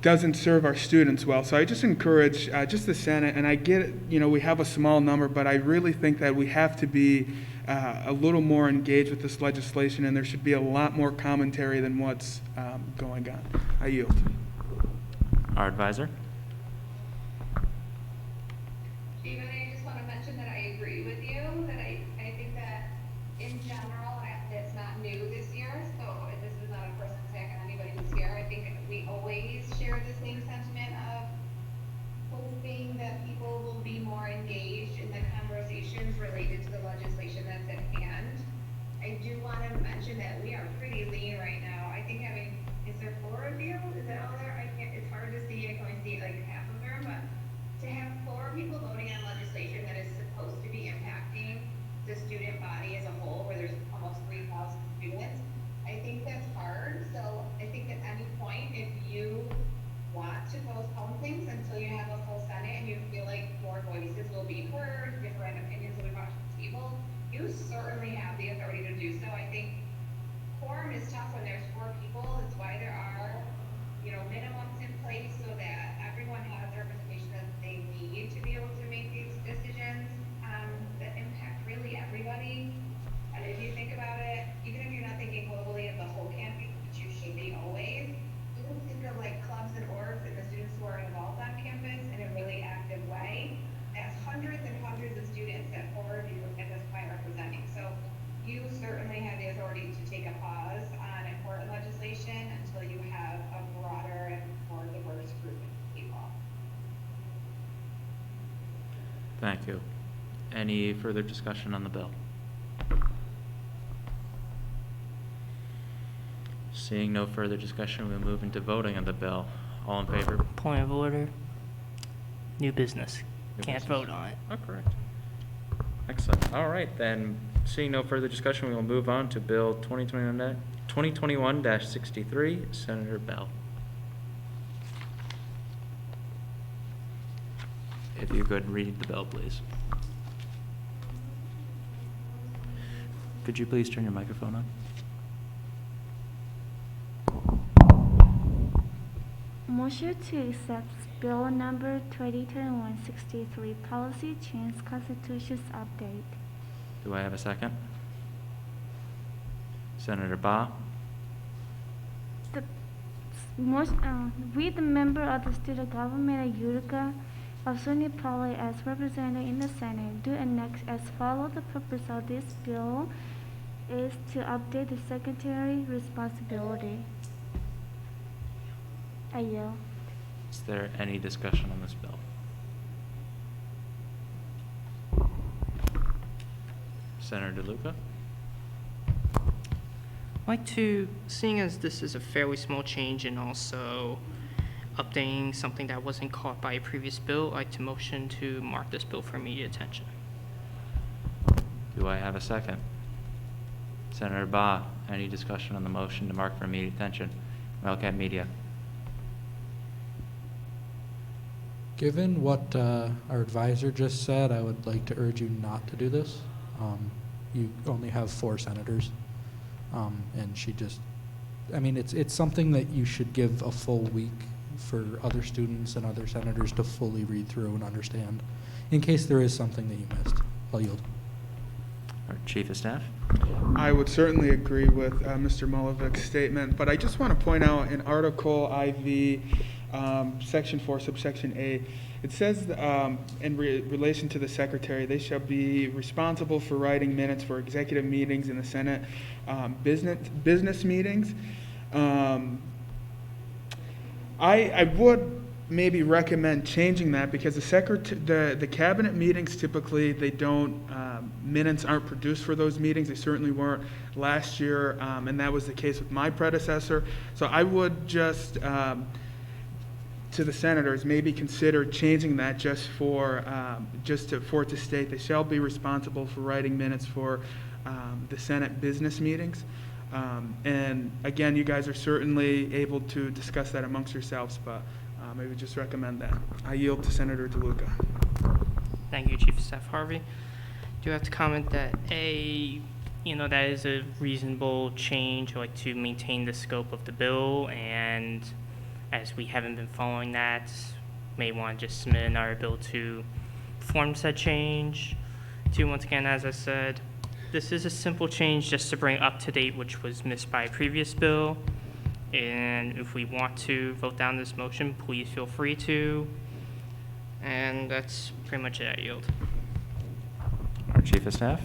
doesn't serve our students well. So I just encourage just the Senate, and I get it, you know, we have a small number, but I really think that we have to be a little more engaged with this legislation, and there should be a lot more commentary than what's going on. I yield. Our advisor? Stephen, I just want to mention that I agree with you, that I think that in general, it's not new this year, so this is not a personal attack on anybody this year. I think we always share the same sentiment of hoping that people will be more engaged in the conversations related to the legislation that's at hand. I do want to mention that we are pretty lean right now. I think is there 4 of you? Is that all there? It's hard to see. I can only see like half of them, but to have 4 people voting on legislation that is supposed to be impacting the student body as a whole, where there's almost 3,000 students, I think that's hard. So I think at any point, if you want to postpone things until you have a full Senate and you feel like more voices will be heard, different opinions will be brought to the table, you certainly have the authority to do so. I think quorum is tough when there's 4 people. That's why there are, minimums in place so that everyone has the representation that they need to be able to make these decisions that impact really everybody. And if you think about it, even if you're not thinking globally of the whole campus, which you should be always, you can think of like clubs and orgs and the students who are involved on campus in a really active way. That's hundreds and hundreds of students that 4 of you at this point are representing. So you certainly have the authority to take a pause on important legislation until you have a broader and more diverse group of people. Thank you. Any further discussion on the bill? Seeing no further discussion, we'll move into voting on the bill. All in favor? Point of order. New business. New Can't business. vote on it. Oh, correct. Excellent. All right, then, seeing no further discussion, we will move on to Bill 2021-63. Senator Bell. If you could read the bill, please. Could you please turn your microphone on? Motion to accept Bill number 2021-63, Policy Change Constitutions Update. Do I have a second? Senator Ba? We, the member of the student government at Utica of SUNY Poly as represented in the Senate, do annex as follows. The purpose of this bill is to update the secretary responsibility. I yield. Is there any discussion on this bill? Senator DeLuca? I'd like to, seeing as this is a fairly small change and also updating something that wasn't caught by a previous bill, I'd like to motion to mark this bill for immediate attention. Do I have a second? Senator Ba, any discussion on the motion to mark for immediate attention? Wildcat Media. Given what our advisor just said, I would like to urge you not to do this. You only have 4 senators, and she just, I mean, it's something that you should give a full week for other students and other senators to fully read through and understand, in case there is something that you missed. I'll yield. Our Chief of Staff. I would certainly agree with Mr. Molovich's statement, but I just want to point out in Article IV, Section 4, Subsection A, it says in relation to the Secretary, they shall be responsible for writing minutes for executive meetings in the Senate, business meetings. I would maybe recommend changing that because the cabinet meetings typically they don't minutes aren't produced for those meetings. They certainly weren't last year, and that was the case with my predecessor. So I would just to the senators maybe consider changing that just for it to state they shall be responsible for writing minutes for the Senate business meetings. And again, you guys are certainly able to discuss that amongst yourselves, but maybe just recommend that. I yield to Senator DeLuca. Thank you, Chief of Staff Harvey. Do have to comment that that is a reasonable change, like to maintain the scope of the bill, and as we haven't been following that, may want to just submit another bill to perform said change. Once again, as I said, this is a simple change just to bring up to date which was missed by a previous bill. And if we want to vote down this motion, please feel free to. And that's pretty much it. I yield. Our Chief of Staff.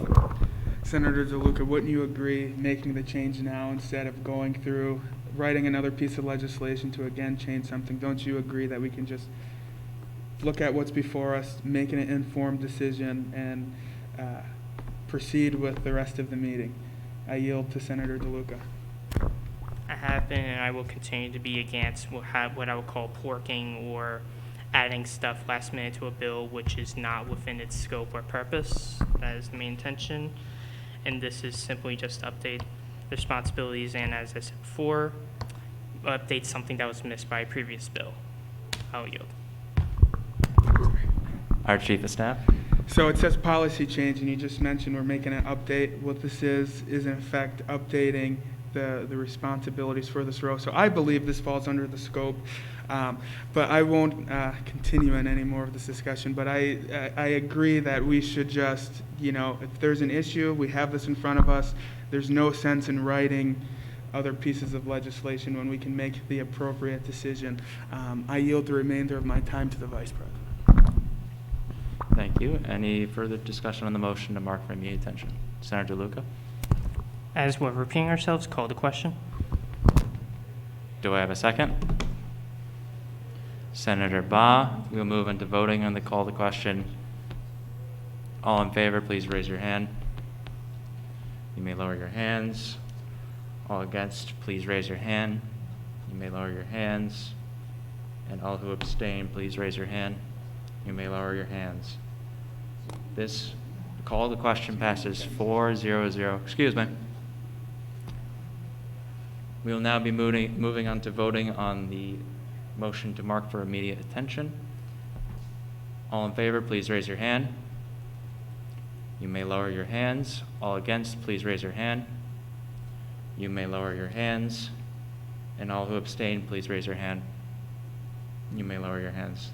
Senator DeLuca, wouldn't you agree making the change now instead of going through writing another piece of legislation to again change something? Don't you agree that we can just look at what's before us, make an informed decision, and proceed with the rest of the meeting? I yield to Senator DeLuca. I have been and I will continue to be against what I would call porking or adding stuff last minute to a bill which is not within its scope or purpose. That is the main intention. And this is simply just to update the responsibilities and, as I said before, update something that was missed by a previous bill. I'll yield. Our Chief of Staff. So it says policy change, and you just mentioned we're making an update. What this is in effect updating the responsibilities for this row. So I believe this falls under the scope, but I won't continue in any more of this discussion. But I agree that we should just, if there's an issue, we have this in front of us. There's no sense in writing other pieces of legislation when we can make the appropriate decision. I yield the remainder of my time to the Vice President. Thank you. Any further discussion on the motion to mark for immediate attention? Senator DeLuca. As we're repeating ourselves, call the question. Do I have a second? Senator Ba. We'll move into voting on the call to question. All in favor, please raise your hand. You may lower your hands. All against, please raise your hand. You may lower your hands. And all who abstain, please raise your hand. You may lower your hands. This call to question passes 4-0-0. Excuse me. We will now be moving on to voting on the motion to mark for immediate attention. All in favor, please raise your hand. You may lower your hands. All against, please raise your hand. You may lower your hands. And all who abstain, please raise your hand. You may lower your hands.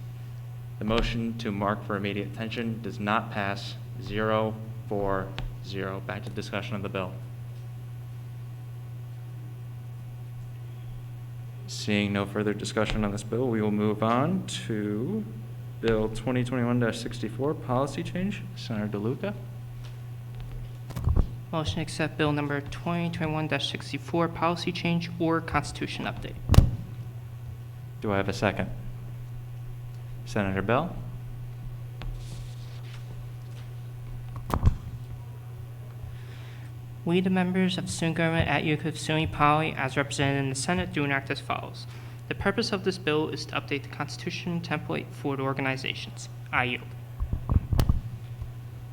The motion to mark for immediate attention does not pass. 0-4-0. Back to discussion of the bill. Seeing no further discussion on this bill, we will move on to Bill 2021-64, policy change. Senator DeLuca. Motion to accept Bill number 2021-64, policy change or constitution update. Do I have a second? Senator Bell. We, the members of the student government at Utica SUNY Poly, as represented in the Senate, do enact as follows. The purpose of this bill is to update the Constitution template for the organizations. I yield.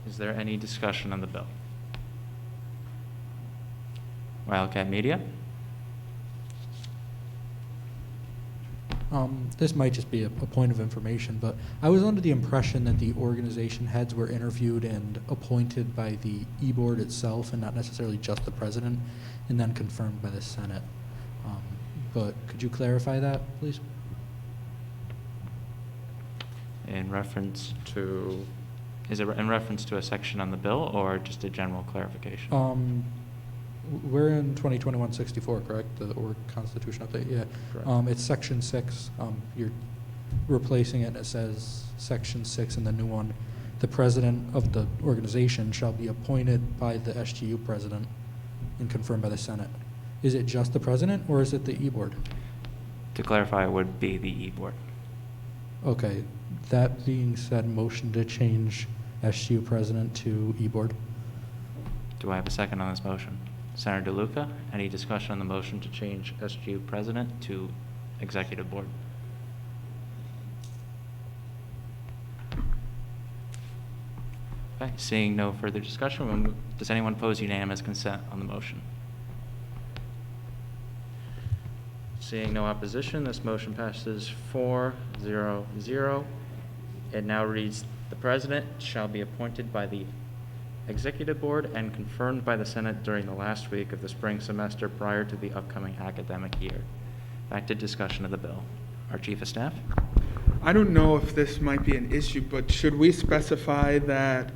Is there any discussion on the bill? Wildcat Media. This might just be a point of information, but I was under the impression that the organization heads were interviewed and appointed by the e-board itself and not necessarily just the president, and then confirmed by the Senate. But could you clarify that, please? In reference to Is it in reference to a section on the bill or just a general clarification? We're in 2021-64, correct? The org constitution update, yeah. Correct. It's section 6. You're replacing it. It says section 6 in the new one. The president of the organization shall be appointed by the SGU president and confirmed by the Senate. Is it just the president or is it the e-board? To clarify, it would be the e-board. Okay. That being said, motion to change SGU president to e-board. Do I have a second on this motion? Senator DeLuca, any discussion on the motion to change SGU president to executive board? Okay, seeing no further discussion, does anyone oppose unanimous consent on the motion? Seeing no opposition, this motion passes 4-0-0. It now reads, the president shall be appointed by the executive board and confirmed by the Senate during the last week of the spring semester prior to the upcoming academic year. Back to discussion of the bill. Our Chief of Staff? I don't know if this might be an issue, but should we specify that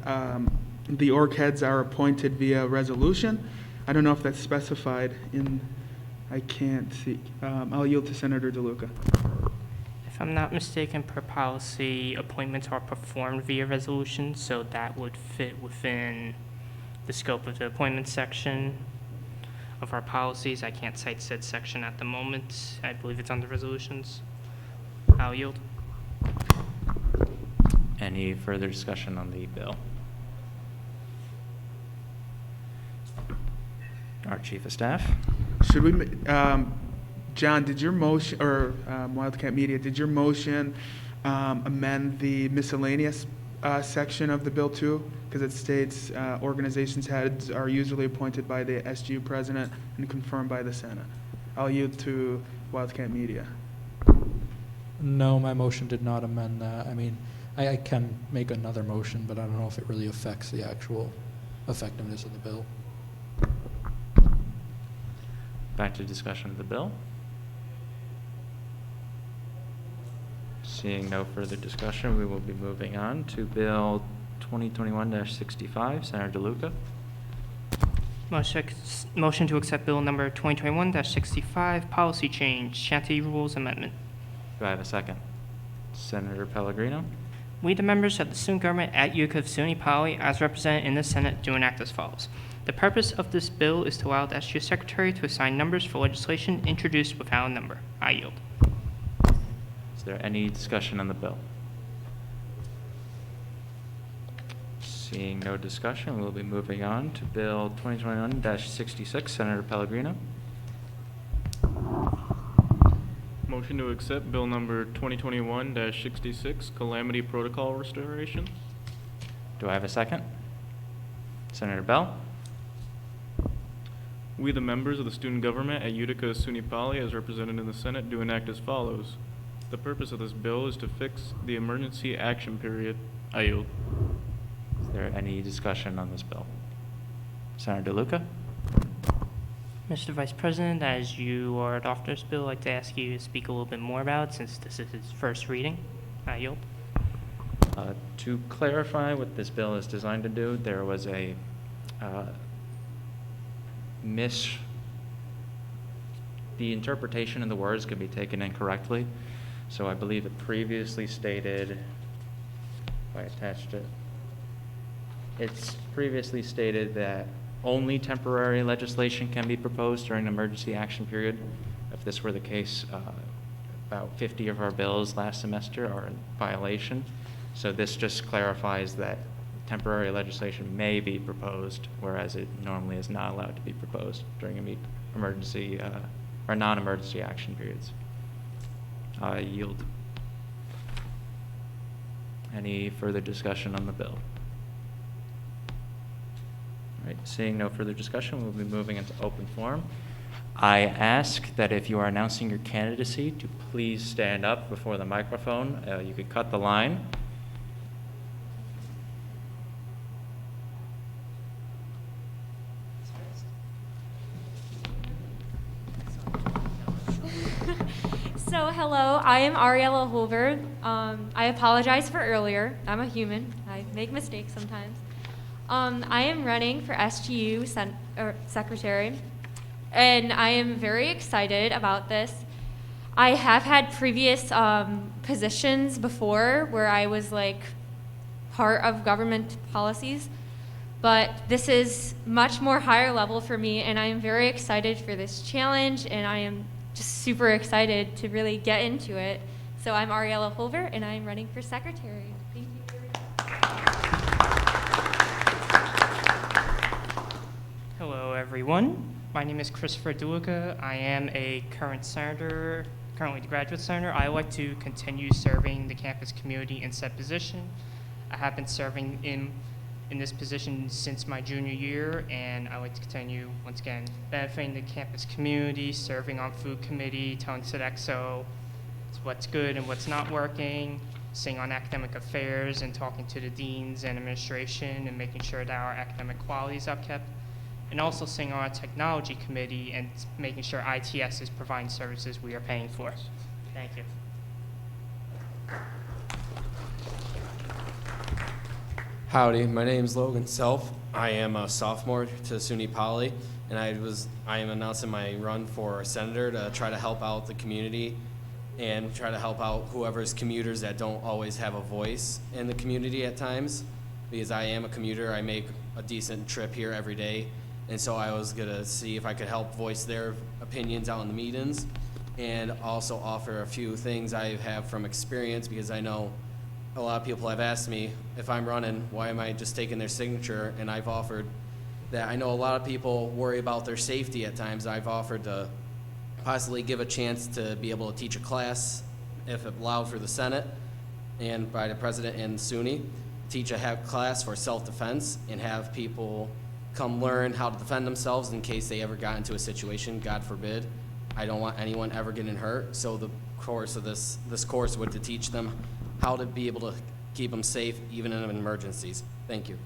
the org heads are appointed via resolution? I don't know if that's specified in, I can't see. I'll yield to Senator DeLuca. If I'm not mistaken, per policy, appointments are performed via resolution, so that would fit within the scope of the appointment section of our policies. I can't cite said section at the moment. I believe it's under resolutions. I'll yield. Any further discussion on the bill? Our Chief of Staff? Should we, John, did your motion, or Wildcat Media, did your motion amend the miscellaneous section of the bill too? Because it states organizations heads are usually appointed by the SGU president and confirmed by the Senate. I'll yield to Wildcat Media. No, my motion did not amend that. I mean, I can make another motion, but I don't know if it really affects the actual effectiveness of the bill. Back to discussion of the bill. Seeing no further discussion, we will be moving on to Bill 2021-65. Senator DeLuca. Motion to accept Bill number 2021-65, policy change, Shanty Rules Amendment. Do I have a second? Senator Pellegrino. We, the members of the student government at Utica of SUNY Poly, as represented in the Senate, do enact as follows. The purpose of this bill is to allow the SGU Secretary to assign numbers for legislation introduced without a number. I yield. Is there any discussion on the bill? Seeing no discussion, we'll be moving on to Bill 2021-66. Senator Pellegrino. Motion to accept Bill number 2021-66, Calamity Protocol Restoration. Do I have a second? Senator Bell. We, the members of the student government at Utica SUNY Poly, as represented in the Senate, do enact as follows. The purpose of this bill is to fix the emergency action period. I yield. Is there any discussion on this bill? Senator DeLuca. Mr. Vice President, as you are the author of this bill, I'd like to ask you to speak a little bit more about it since this is its first reading. I yield. To clarify what this bill is designed to do, there was a the interpretation of the words could be taken incorrectly. So I believe it previously stated, if I attached it, it's previously stated that only temporary legislation can be proposed during an emergency action period. If this were the case, about 50 of our bills last semester are in violation. So this just clarifies that temporary legislation may be proposed, whereas it normally is not allowed to be proposed during emergency or non-emergency action periods. I yield. Any further discussion on the bill? All right, seeing no further discussion, we'll be moving into open forum. I ask that if you are announcing your candidacy to please stand up before the microphone. You could cut the line. So Hello, I am Ariella Hoover. I apologize for earlier. I'm a human. I make mistakes sometimes. I am running for SGU Secretary, and I am very excited about this. I have had previous positions before where I was like part of government policies, but this is much more higher level for me, and I am very excited for this challenge, and I am just super excited to really get into it. So I'm Ariella Holver, and I'm running for secretary. Thank you. Hello, everyone. My name is Christopher Duga. I am a currently the graduate senator. I would like to continue serving the campus community in said position. I have been serving in this position since my junior year, and I like to continue, once again, benefiting the campus community, serving on food committee, telling Sodexo what's good and what's not working, sitting on academic affairs and talking to the deans and administration and making sure that our academic quality is upkept, and also sitting on a technology committee and making sure ITS is providing services we are paying for. Thank you. Howdy, my name is Logan Self. I am a sophomore to SUNY Poly, and I am announcing my run for senator to try to help out the community and try to help out whoever's commuters that don't always have a voice in the community at times. Because I am a commuter, I make a decent trip here every day, and so I was gonna see if I could help voice their opinions out in the meetings, and also offer a few things I have from experience, because I know a lot of people have asked me if I'm running, why am I just taking their signature? And I've offered that I know a lot of people worry about their safety at times. I've offered to possibly give a chance to be able to teach a class, if allowed for the Senate and by the President and SUNY, teach a class for self-defense and have people come learn how to defend themselves in case they ever got into a situation, God forbid. I don't want anyone ever getting hurt. So the course of this course would to teach them how to be able to keep them safe even in emergencies. Thank you.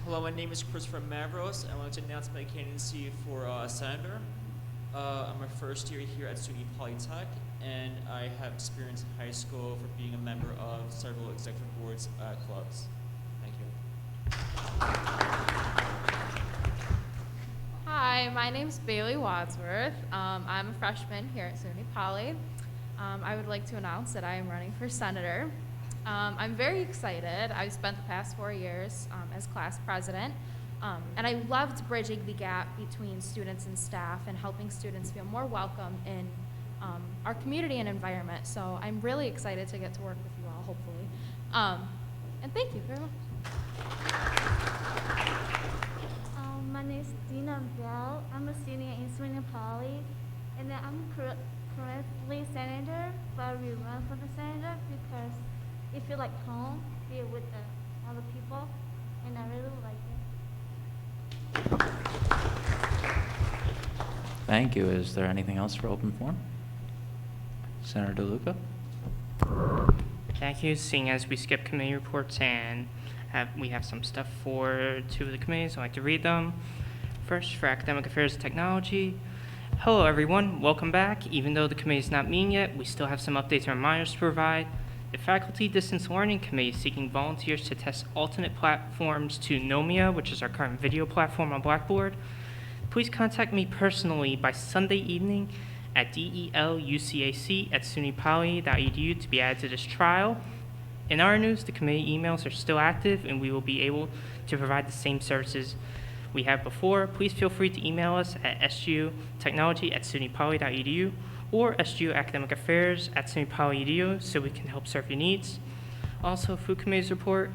Hello, my name is Christopher Mavros. I want to announce my candidacy for senator. I'm a first year here at SUNY Polytech, and I have experience in high school for being a member of several executive boards clubs. Thank you. Hi, my name's Bailey Wadsworth. I'm a freshman here at SUNY Poly. I would like to announce that I am running for senator. I'm very excited. I've spent the past 4 years as class president, and I loved bridging the gap between students and staff and helping students feel more welcome in our community and environment. So I'm really excited to get to work with you all, hopefully. And thank you very much. My name is Dina Bell. I'm a senior in SUNY Poly, and I'm currently senator, but we run for the senator because it feels like home here with the other people, and I really like it. Thank you. Is there anything else for open forum? Senator DeLuca? Thank you. Seeing as we skip committee reports and we have some stuff for two of the committees, I'd like to read them. First, for Academic Affairs and Technology. Hello, everyone. Welcome back. Even though the committee is not meeting yet, we still have some updates and reminders to provide. The Faculty Distance Learning Committee is seeking volunteers to test alternate platforms to Nomia, which is our current video platform on Blackboard. Please contact me personally by Sunday evening at delucac@sunypoly.edu to be added to this trial. In our news, the committee emails are still active, and we will be able to provide the same services we have before. Please feel free to email us at sgutechnology@sunypoly.edu or sguacademicaffairs@sunypoly.edu so we can help serve your needs. Also, Food Committee's report.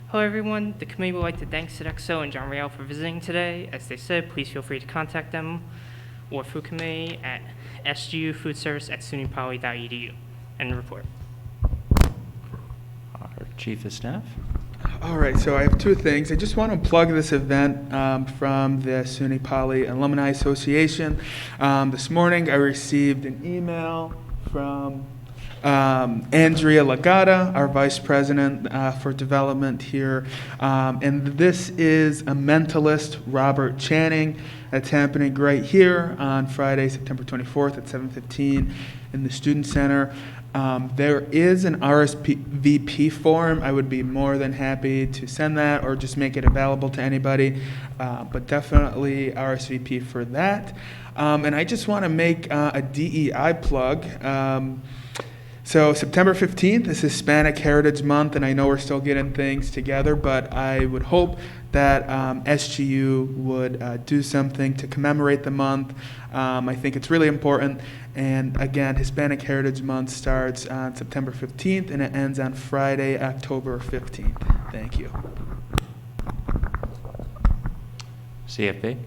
Hello, everyone. The committee would like to thank Sodexo and John Riel for visiting today. As they said, please feel free to contact them or Food Committee at sgufoodservice@sunypoly.edu. End the report. Our Chief of Staff? All right, so I have two things. I just want to plug this event from the SUNY Poly Alumni Association. This morning I received an email from Andrea Lagata, our Vice President for Development here. And this is a mentalist, Robert Channing. That's happening right here on Friday, September 24th at 7:15 in the Student Center. There is an RSVP form. I would be more than happy to send that or just make it available to anybody, but definitely RSVP for that. And I just want to make a DEI plug. So September 15th is Hispanic Heritage Month, and I know we're still getting things together, but I would hope that SGU would do something to commemorate the month. I think it's really important. And again, Hispanic Heritage Month starts on September 15th, and it ends on Friday, October 15th. Thank you. CFP?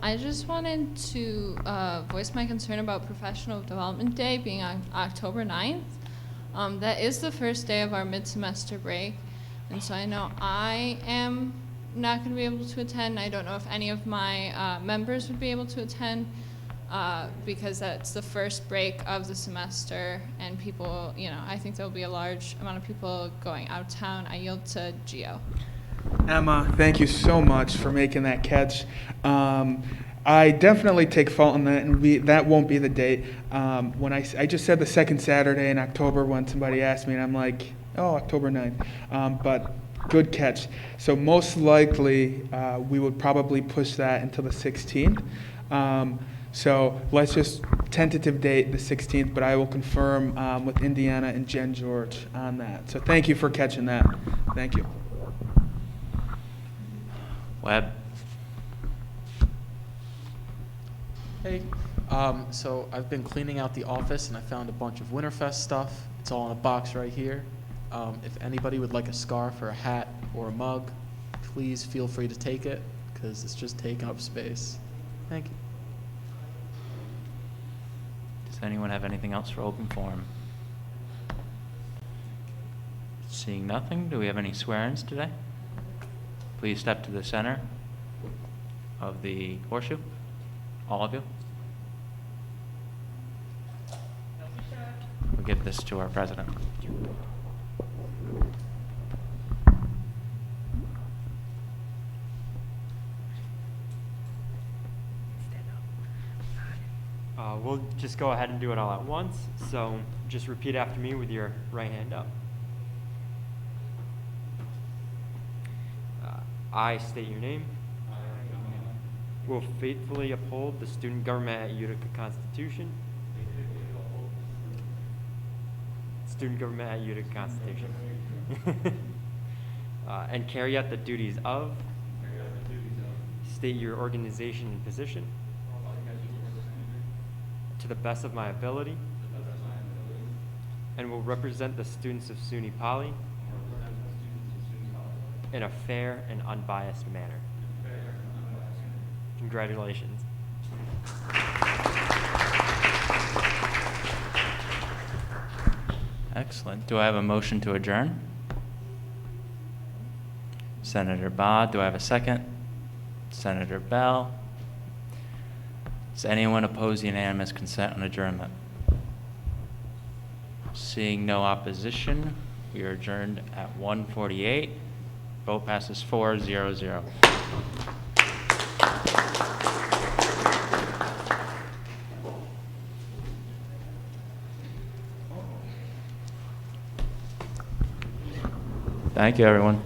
I just wanted to voice my concern about Professional Development Day being on October 9th. That is the first day of our mid-semester break, and so I know I am not going to be able to attend. I don't know if any of my members would be able to attend because that's the first break of the semester, and people, I think there'll be a large amount of people going out of town. I yield to Gio. Emma, thank you so much for making that catch. I definitely take fault in that, and that won't be the date. When I just said the second Saturday in October when somebody asked me, and I'm like, oh, October 9th. But good catch. So most likely, we would probably push that until the 16th. So let's just tentative date the 16th, but I will confirm with Indiana and Jen George on that. So thank you for catching that. Thank you. Webb? Hey, so I've been cleaning out the office and I found a bunch of Winterfest stuff. It's all in a box right here. If anybody would like a scarf or a hat or a mug, please feel free to take it because it's just taking up space. Thank you. Does anyone have anything else for open forum? Seeing nothing, do we have any swear-ins today? Please step to the center of the horseshoe, all of you. We'll give this to our president. We'll just go ahead and do it all at once. So just repeat after me with your right hand up. I state your name. Will faithfully uphold the student government at Utica Constitution. Student government at Utica Constitution. And carry out the duties of. State your organization and position. To the best of my ability. And will represent the students of SUNY Poly. In a fair and unbiased manner. Congratulations. Excellent. Do I have a motion to adjourn? Senator Baugh, do I have a second? Senator Bell. Does anyone oppose unanimous consent on adjournment? Seeing no opposition, we are adjourned at 1:48. Vote passes 4-0-0. Thank you, everyone.